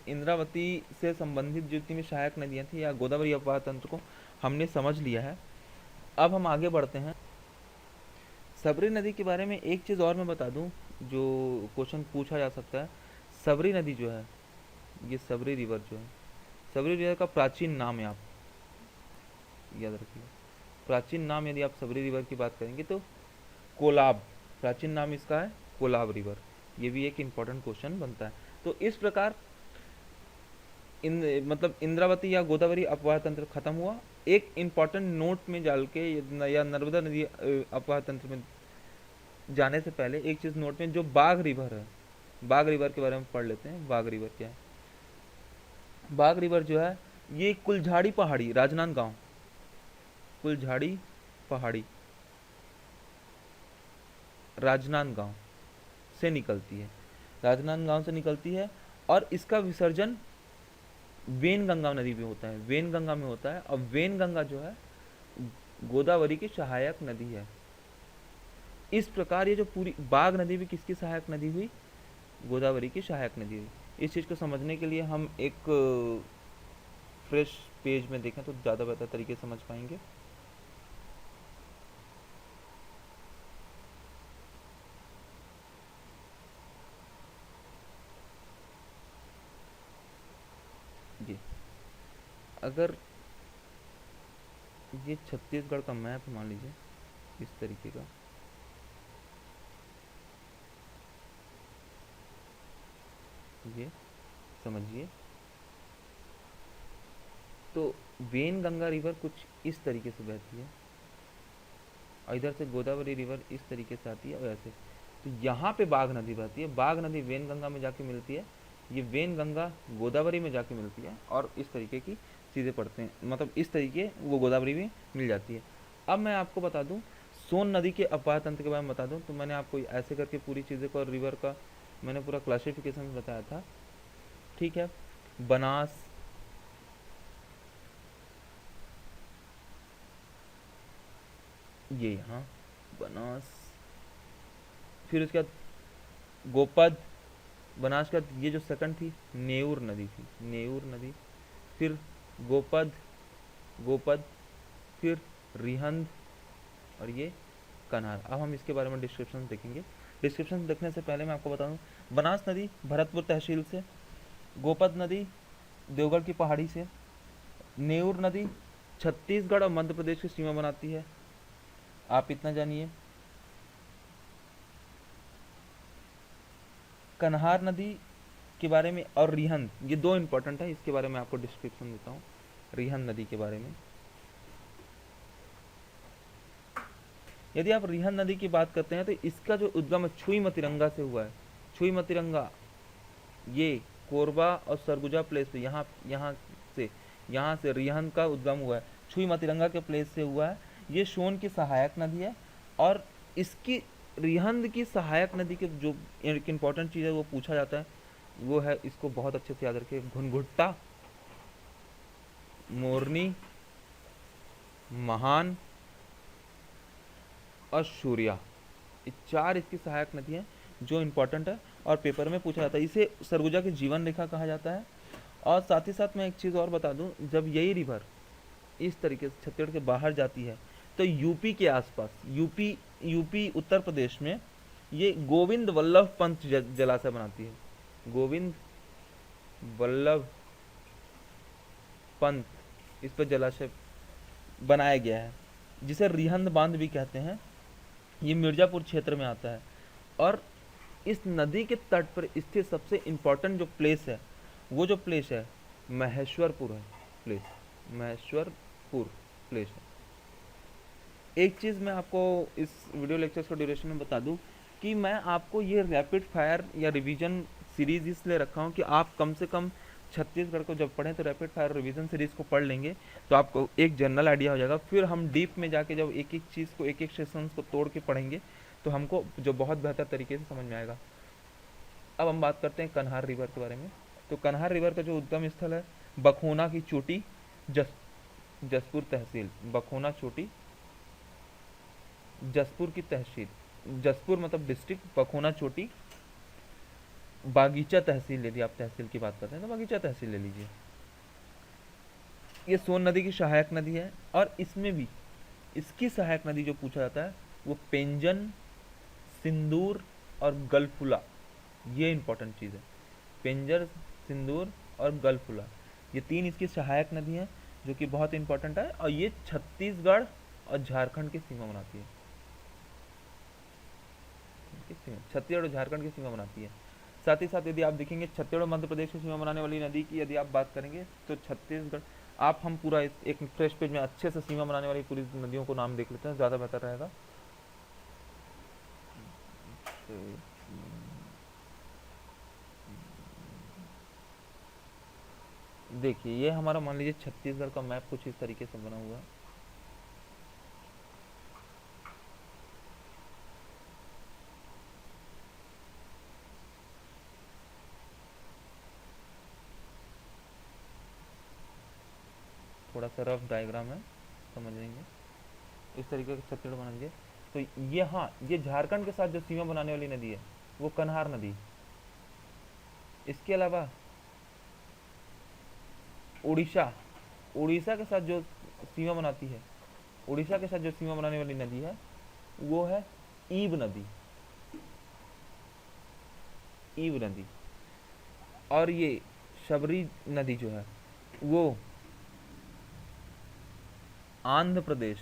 इंद्रावती से संबंधित जितनी भी सहायक नदियाँ थी या गोदावरी अपवाह तंत्र को हमने समझ लिया है। अब हम आगे बढ़ते हैं। सबरी नदी के बारे में एक चीज़ और मैं बता दूं जो क्वेश्चन पूछा जा सकता है। सबरी नदी जो है, ये सबरी रिवर जो है, सबरी रिवर का प्राचीन नाम है, आप याद रखिए। प्राचीन नाम यदि आप सबरी रिवर की बात करेंगे तो कोलाब, प्राचीन नाम इसका है कोलाब रिवर। ये भी एक इम्पॉर्टेंट क्वेश्चन बनता है। तो इस प्रकार मतलब इंद्रावती या गोदावरी अपवाह तंत्र खत्म हुआ। एक इम्पॉर्टेंट नोट में डाल के या नर्मदा नदी अपवाह तंत्र में जाने से पहले एक चीज़ नोट में, जो बाघ रिवर है, बाघ रिवर के बारे में पढ़ लेते हैं। बाघ रिवर क्या है? बाघ रिवर जो है ये कुलझाड़ी पहाड़ी, राजनांदगांव, कुलझाड़ी पहाड़ी राजनांदगांव से निकलती है, राजनांदगांव से निकलती है। और इसका विसर्जन वेनगंगा नदी में होता है, वेनगंगा में होता है। और वेनगंगा जो है गोदावरी की सहायक नदी है। इस प्रकार ये जो पूरी बाघ नदी भी किसकी सहायक नदी हुई? गोदावरी की सहायक नदी हुई। इस चीज़ को समझने के लिए हम एक फ्रेश पेज में देखें तो ज़्यादा बेहतर तरीके से समझ पाएंगे। जी, अगर ये छत्तीसगढ़ का मैप मान लीजिए इस तरीके का, ये समझिए। तो वेनगंगा रिवर कुछ इस तरीके से बहती है और इधर से गोदावरी रिवर इस तरीके से आती है वैसे। तो यहाँ पे बाघ नदी बहती है, बाघ नदी वेनगंगा में जाके मिलती है, ये वेनगंगा गोदावरी में जाके मिलती है और इस तरीके की चीज़ें पड़ते हैं, मतलब इस तरीके वो गोदावरी में मिल जाती है। अब मैं आपको बता दूं सोन नदी के अपवाह तंत्र के बारे में बता दूं, तो मैंने आपको ऐसे करके पूरी चीज़ें को, रिवर का मैंने पूरा क्लासिफिकेशन बताया था। ठीक है, बनास, ये यहाँ बनास, फिर उसके बाद गोपद, बनास का ये जो सेकंड थी नेऊर नदी थी, नेऊर नदी, फिर गोपद, गोपद, फिर रिहंद और ये कन्हार। अब हम इसके बारे में डिस्क्रिप्शन देखेंगे। डिस्क्रिप्शन देखने से पहले मैं आपको बता दूं, बनास नदी भरतपुर तहसील से, गोपद नदी देवगढ़ की पहाड़ी से, नेऊर नदी छत्तीसगढ़ और मध्य प्रदेश की सीमा बनाती है, आप इतना जानिए। कन्हार नदी के बारे में और रिहंद, ये दो इंपॉर्टेंट है, इसके बारे में आपको डिस्क्रिप्शन देता हूँ। रिहंद नदी के बारे में, यदि आप रिहंद नदी की बात करते हैं तो इसका जो उद्गम छुई मतिरंगा से हुआ है। छुई मतिरंगा ये कोरबा और सरगुजा प्लेस पे, यहाँ से रिहंद का उद्गम हुआ है, छुई मतिरंगा के प्लेस से हुआ है। ये सोन की सहायक नदी है, और इसकी रिहंद की सहायक नदी के जो एक इम्पॉर्टेंट चीज़ है वो पूछा जाता है, वो है, इसको बहुत अच्छे से याद रखिए, घुनघुट्टा, मोरनी, महान और सूर्या, ये चार इसकी सहायक नदी हैं जो इम्पोर्टेंट है और पेपर में पूछा जाता है। इसे सरगुजा की जीवन रेखा कहा जाता है। और साथ ही साथ मैं एक चीज़ और बता दूं, जब यही रिवर इस तरीके से छत्तीसगढ़ के बाहर जाती है तो यूपी के आसपास, यूपी उत्तर प्रदेश में ये गोविंद वल्लभ पंत जलाशय बनाती है। गोविंद वल्लभ पंत, इस पर जलाशय बनाया गया है, जिसे रिहंद बांध भी कहते हैं। ये मिर्जापुर क्षेत्र में आता है, और इस नदी के तट पर स्थित सबसे इम्पोर्टेंट जो प्लेस है, वो जो प्लेस है महेश्वरपुर है। महेश्वरपुर प्लेस है। एक चीज़ मैं आपको इस वीडियो लेक्चर्स के ड्यूरेशन में बता दूं कि मैं आपको ये रैपिड फायर या रिवीजन सीरीज इसलिए रखा हूँ कि आप कम से कम छत्तीसगढ़ को जब पढ़ें तो रैपिड फायर रिवीजन सीरीज को पढ़ लेंगे तो आपको एक जनरल आइडिया हो जाएगा। फिर हम डीप में जाके जब एक एक चीज़ को, एक एक सेशंस को तोड़ के पढ़ेंगे तो हमको जो बहुत बेहतर तरीके से समझ में आएगा। अब हम बात करते हैं कन्हार रिवर के बारे में। तो कन्हार रिवर का जो उद्गम स्थल है बखोना की चोटी, जसपुर तहसील, बखोना चोटी जसपुर की तहसील, जसपुर मतलब डिस्ट्रिक्ट, बखोना चोटी बागीचा तहसील, यदि आप तहसील की बात करते हैं तो बागीचा तहसील ले लीजिए। ये सोन नदी की सहायक नदी है, और इसमें भी इसकी सहायक नदी जो पूछा जाता है वो पेंजन, सिंदूर और गलफुला, ये इंपॉर्टेंट चीज़ है। पेंजर, सिंदूर और गलफुला, ये तीन इसकी सहायक नदी हैं जो कि बहुत इंपॉर्टेंट है, और ये छत्तीसगढ़ और झारखंड की सीमा बनाती है। छत्तीसगढ़ और झारखंड की सीमा बनाती है। साथ ही साथ यदि आप देखेंगे छत्तीसगढ़ और मध्य प्रदेश की सीमा बनाने वाली नदी की यदि आप बात करेंगे तो छत्तीसगढ़, हम पूरा एक फ्रेश पेज में अच्छे से सीमा बनाने वाली पूरी नदियों को नाम देख लेते हैं, ज़्यादा बेहतर रहेगा। देखिए ये हमारा मान लीजिए छत्तीसगढ़ का मैप कुछ इस तरीके से बना हुआ है। थोड़ा सा रफ डायग्राम है, समझ लेंगे। इस तरीके से छत्तीसगढ़ बनाएंगे तो ये, हाँ, ये झारखंड के साथ जो सीमा बनाने वाली नदी है वो कन्हार नदी। इसके अलावा उड़ीसा के साथ जो सीमा बनाती है, उड़ीसा के साथ जो सीमा बनाने वाली नदी है वो है ईब नदी, ईब नदी। और ये शबरी नदी जो है वो आंध्र प्रदेश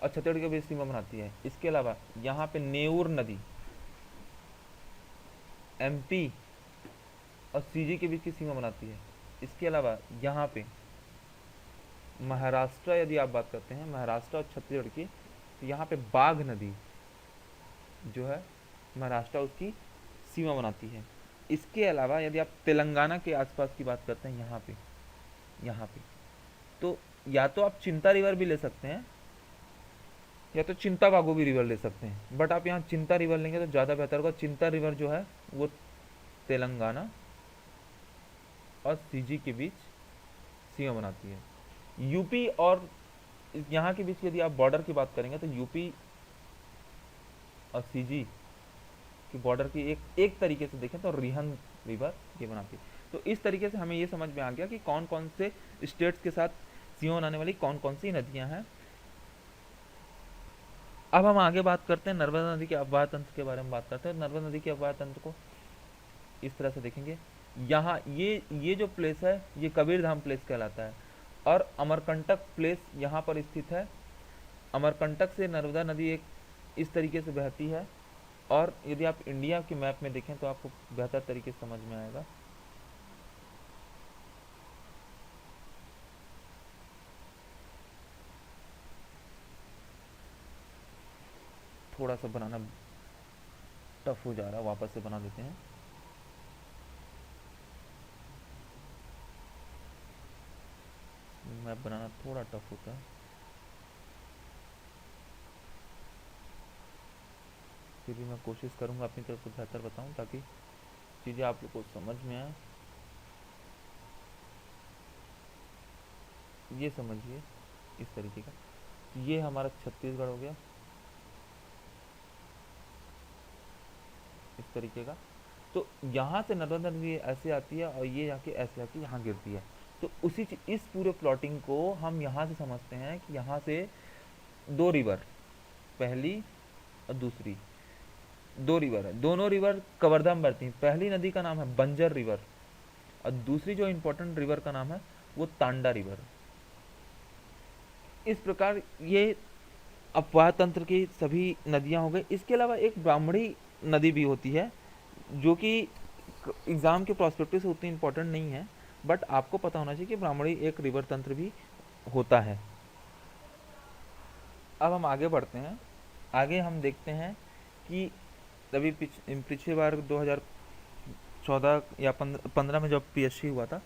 और छत्तीसगढ़ के बीच सीमा बनाती है। इसके अलावा यहाँ पे नेऊर नदी एमपी और सीजी के बीच की सीमा बनाती है। इसके अलावा यहाँ पे महाराष्ट्र, यदि आप बात करते हैं महाराष्ट्र और छत्तीसगढ़ की, तो यहाँ पे बाघ नदी जो है महाराष्ट्र उसकी सीमा बनाती है। इसके अलावा यदि आप तेलंगाना के आसपास की बात करते हैं यहाँ पे तो या तो आप चिंता रिवर भी ले सकते हैं या तो चिंता बागो भी रिवर ले सकते हैं, बट आप यहाँ चिंता रिवर लेंगे तो ज़्यादा बेहतर होगा। चिंता रिवर जो है वो तेलंगाना और सीजी के बीच सीमा बनाती है। यूपी और यहाँ के बीच यदि आप बॉर्डर की बात करेंगे तो यूपी और सीजी की बॉर्डर की एक तरीके से देखें तो रिहंद रिवर ये बनाती है। तो इस तरीके से हमें ये समझ में आ गया कि कौन कौन से स्टेट्स के साथ सीमा बनाने वाली कौन कौन सी नदियाँ हैं। अब हम आगे बात करते हैं नर्मदा नदी के अववाह तंत्र के बारे में बात करते हैं। नर्मदा नदी के अववाह तंत्र को इस तरह से देखेंगे। यहाँ ये जो प्लेस है ये कबीरधाम प्लेस कहलाता है, और अमरकंटक प्लेस यहाँ पर स्थित है। अमरकंटक से नर्मदा नदी एक इस तरीके से बहती है और यदि आप इंडिया के मैप में देखें तो आपको बेहतर तरीके से समझ में आएगा। थोड़ा सा बनाना टफ हो जा रहा है, वापस से बना देते हैं। मैप बनाना थोड़ा टफ होता है, फिर भी मैं कोशिश करूंगा अपनी तरफ से बेहतर बताऊं ताकि चीज़ें आप लोग को समझ में आए। ये समझिए इस तरीके का, तो ये हमारा छत्तीसगढ़ हो गया इस तरीके का। तो यहाँ से नर्मदा नदी ऐसे आती है और ये जाके ऐसे आके यहाँ गिरती है। तो इस पूरे प्लॉटिंग को हम यहाँ से समझते हैं कि यहाँ से दो रिवर, पहली और दूसरी, दो रिवर है, दोनों रिवर कवर्धा में बहती हैं। पहली नदी का नाम है बंजर रिवर और दूसरी जो इम्पोर्टेंट रिवर का नाम है वो तांडा रिवर। इस प्रकार ये अपवाह तंत्र की सभी नदियां हो गई। इसके अलावा एक ब्राह्मणी नदी भी होती है जो कि एग्जाम के प्रोस्पेक्टिव से उतनी इम्पोर्टेंट नहीं है, बट आपको पता होना चाहिए कि ब्राह्मणी एक रिवर तंत्र भी होता है। अब हम आगे बढ़ते हैं। आगे हम देखते हैं कि अभी पिछले बार 2014 या 15 में जब पीएससी हुआ था,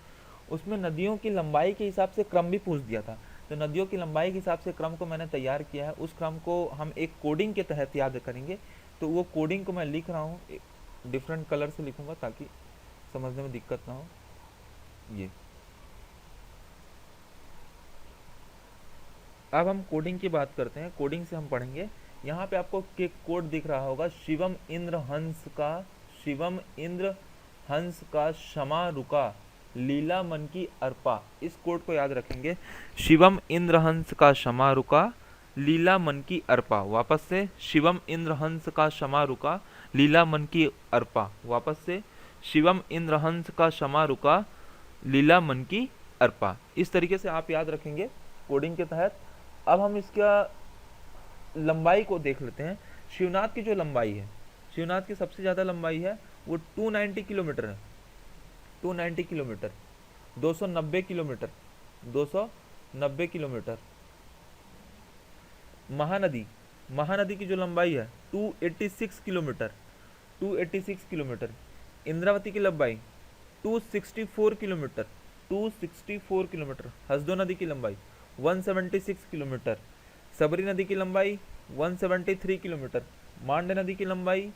उसमें नदियों की लंबाई के हिसाब से क्रम भी पूछ दिया था। तो नदियों की लंबाई के हिसाब से क्रम को मैंने तैयार किया है। उस क्रम को हम एक कोडिंग के तहत याद करेंगे। तो वो कोडिंग को मैं लिख रहा हूँ, डिफरेंट कलर से लिखूंगा ताकि समझने में दिक्कत ना हो। ये अब हम कोडिंग की बात करते हैं। कोडिंग से हम पढ़ेंगे, यहाँ पे आपको एक कोड दिख रहा होगा, शिवम इंद्र हंस का, शिवम इंद्र हंस का क्षमा रुका, लीला मन की अर्पा। इस कोड को याद रखेंगे, शिवम इंद्र हंस का क्षमा रुका, लीला मन की अर्पा। वापस से, शिवम इंद्र हंस का क्षमा रुका, लीला मन की अर्पा। वापस से, शिवम इंद्र हंस का क्षमा रुका, लीला मन की अर्पा। इस तरीके से आप याद रखेंगे कोडिंग के तहत। अब हम इसका लंबाई को देख लेते हैं। शिवनाथ की जो लंबाई है, शिवनाथ की सबसे ज़्यादा लंबाई है वो 290 किलोमीटर है। 290 kilometre, 290 kilometre, 290 kilometre. Mahanadi, Mahanadi की जो लंबाई है 286 किलोमीटर, 286 किलोमीटर। इंद्रावती की लंबाई 264 किलोमीटर, 264 किलोमीटर। हसदो नदी की लंबाई 176 किलोमीटर। सबरी नदी की लंबाई 173 किलोमीटर। मांड नदी की लंबाई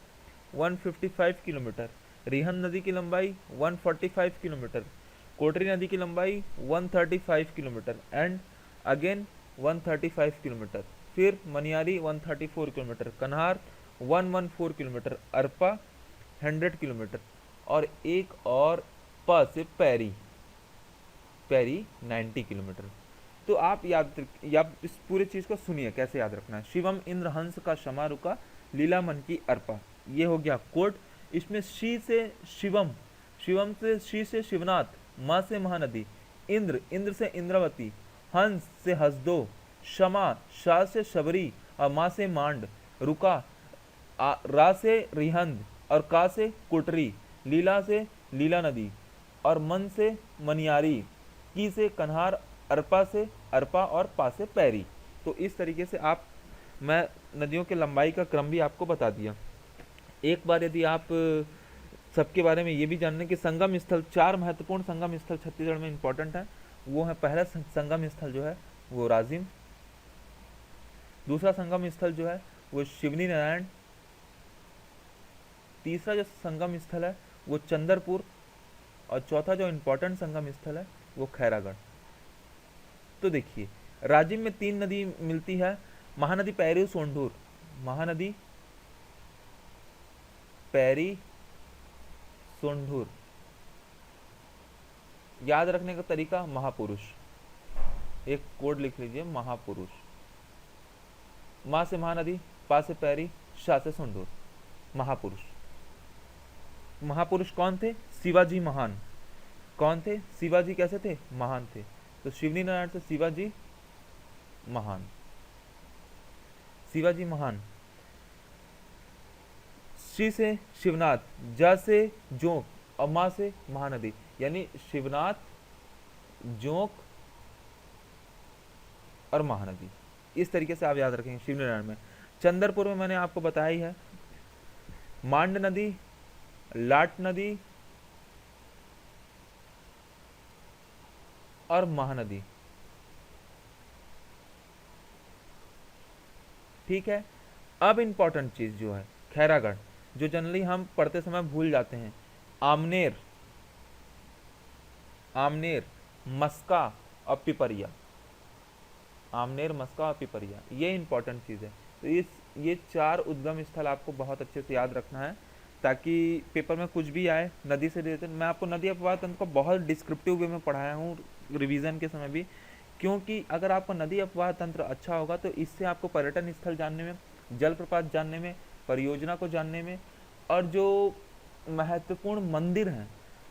155 किलोमीटर। रिहन नदी की लंबाई 145 किलोमीटर। कोटरी नदी की लंबाई 135 किलोमीटर एंड अगेन 135 किलोमीटर। फिर मनियारी 134 किलोमीटर, कन्हार 114 किलोमीटर, अरपा 100 किलोमीटर और एक और प से पैरी, पैरी 90 किलोमीटर। तो आप इस पूरी चीज को सुनिए कैसे याद रखना है। शिवम इंद्र हंस का क्षमा रुका, लीला मन की अर्पा। ये हो गया कोड। इसमें शी से शिवम, शिवम से शी से शिवनाथ, माँ से महानदी, इंद्र, इंद्र से इंद्रावती, हंस से हसदो, क्षमा, शाह से शबरी और माँ से मांड, रुका, रा से रिहंद और का से कोटरी, लीला से लीला नदी और मन से मनियारी, की से कन्हार, अरपा से अरपा और पा से पैरी। तो इस तरीके से आप, मैं नदियों के लंबाई का क्रम भी आपको बता दिया। एक बार यदि आप सबके बारे में ये भी जानने कि संगम स्थल, 4 महत्वपूर्ण संगम स्थल छत्तीसगढ़ में इंपॉर्टेंट है, वो है, पहला संगम स्थल जो है वो राजिम, दूसरा संगम स्थल जो है वो शिवनी नारायण, तीसरा जो संगम स्थल है वो चंदरपुर और चौथा जो इम्पोर्टेंट संगम स्थल है वो खैरागढ़। तो देखिए, राजिम में 3 नदी मिलती है, महानदी पैरी सोंढूर, महानदी पैरी सोंढूर। याद रखने का तरीका, महापुरुष, एक कोड लिख लीजिए, महापुरुष। माँ से महानदी, पा से पैरी, शाह से सोंढूर, महापुरुष। महापुरुष कौन थे? शिवाजी महान। कौन थे? शिवाजी कैसे थे? महान थे। तो शिवनी नारायण से शिवाजी महान, शिवाजी महान। शी से शिवनाथ, ज से जोंक और माँ से महानदी, यानी शिवनाथ, जोंक और महानदी। इस तरीके से आप याद रखेंगे शिवनारायण में। चंद्रपुर में मैंने आपको बताया ही है, मांड नदी, लाट नदी और महानदी। ठीक है। अब इंपॉर्टेंट चीज जो है खैरागढ़, जो जनरली हम पढ़ते समय भूल जाते हैं, आमनेर, आमनेर, मस्का और पिपरिया, आमनेर, मस्का और पिपरिया, ये इंपॉर्टेंट चीज है। तो ये 4 उद्गम स्थल आपको बहुत अच्छे से याद रखना है, ताकि पेपर में कुछ भी आए नदी से रिलेटेड। मैं आपको नदी अपवाह तंत्र को बहुत डिस्क्रिप्टिव वे में पढ़ाया हूँ रिवीजन के समय भी, क्योंकि अगर आपका नदी अपवाह तंत्र अच्छा होगा तो इससे आपको पर्यटन स्थल जानने में, जलप्रपात जानने में, परियोजना को जानने में, और जो महत्वपूर्ण मंदिर हैं,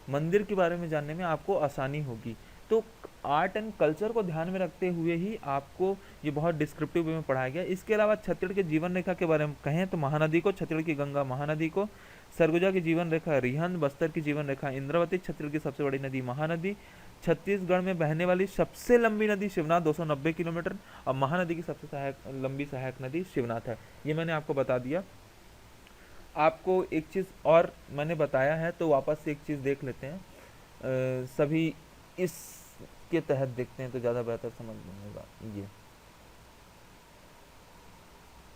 मंदिर के बारे में जानने में आपको आसानी होगी। तो आर्ट एंड कल्चर को ध्यान में रखते हुए ही आपको ये बहुत डिस्क्रिप्टिव वे में पढ़ाया गया। इसके अलावा छत्तीसगढ़ के जीवन रेखा के बारे में कहें तो महानदी को, छत्तीसगढ़ की गंगा महानदी को, सरगुजा की जीवन रेखा रिहंद, बस्तर की जीवन रेखा इंद्रावती, छत्तीसगढ़ की सबसे बड़ी नदी महानदी, छत्तीसगढ़ में बहने वाली सबसे लंबी नदी शिवनाथ 290 किलोमीटर, और महानदी की सबसे लंबी सहायक नदी शिवनाथ है। ये मैंने आपको बता दिया। आपको एक चीज़ और मैंने बताया है, तो वापस से एक चीज़ देख लेते हैं, सभी इसके तहत देखते हैं तो ज़्यादा बेहतर समझ में होगा ये,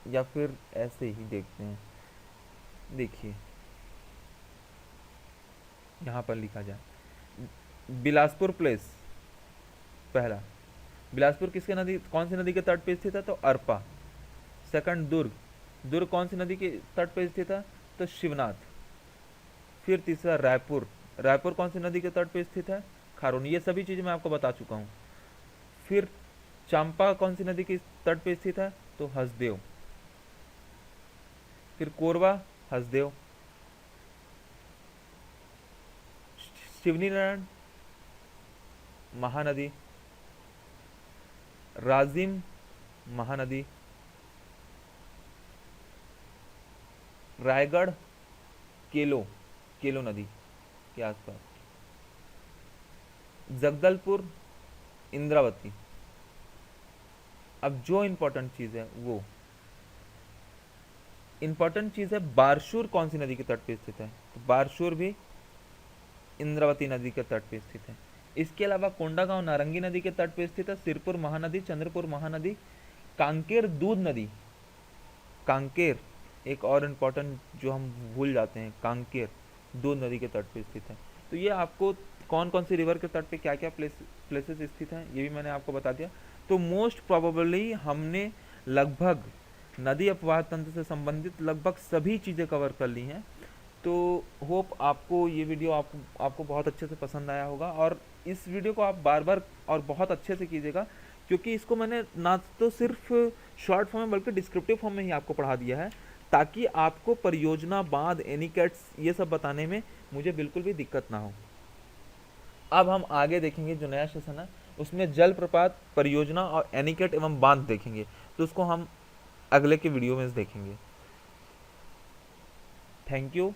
या फिर ऐसे ही देखते हैं। देखिए यहाँ पर लिखा जाए, बिलासपुर प्लेस, पहला बिलासपुर किसके नदी, कौन सी नदी के तट पे स्थित है, तो अरपा। सेकंड दुर्ग, दुर्ग कौन सी नदी के तट पे स्थित है, तो शिवनाथ। फिर तीसरा रायपुर, रायपुर कौन सी नदी के तट पे स्थित है, खारून। ये सभी चीजें मैं आपको बता चुका हूँ। फिर चंपा कौन सी नदी के तट पे स्थित है, तो हसदेव। फिर कोरबा, हसदेव। शिवनी नारायण, महानदी। राजिम, महानदी। रायगढ़, केलो, केलो नदी के आसपास। जगदलपुर, इंद्रावती। अब जो इंपॉर्टेंट चीज है वो इंपॉर्टेंट चीज है, बारशुर कौन सी नदी के तट पे स्थित है, तो बारशुर भी इंद्रावती नदी के तट पे स्थित है। इसके अलावा कोंडागांव नारंगी नदी के तट पे स्थित है, सिरपुर महानदी, चंद्रपुर महानदी, कांकेर दूध नदी। कांकेर एक और इम्पोर्टेंट जो हम भूल जाते हैं, कांकेर दूध नदी के तट पे स्थित है। तो ये आपको कौन कौन सी रिवर के तट पे क्या क्या प्लेसेस स्थित हैं ये भी मैंने आपको बता दिया। तो मोस्ट प्रोबेबली हमने लगभग नदी अपवाह तंत्र से संबंधित लगभग सभी चीज़ें कवर कर ली हैं। तो होप आपको ये वीडियो आपको बहुत अच्छे से पसंद आया होगा, और इस वीडियो को आप बार बार और बहुत अच्छे से कीजिएगा, क्योंकि इसको मैंने ना तो सिर्फ शॉर्ट फॉर्म में बल्कि डिस्क्रिप्टिव फॉर्म में ही आपको पढ़ा दिया है, ताकि आपको परियोजना, बांध, एनीकट्स ये सब बताने में मुझे बिल्कुल भी दिक्कत ना हो। अब हम आगे देखेंगे जो नया सेशन है उसमें जलप्रपात, परियोजना और एनीकट एवं बांध देखेंगे, तो उसको हम अगले के वीडियो में देखेंगे। Thank you.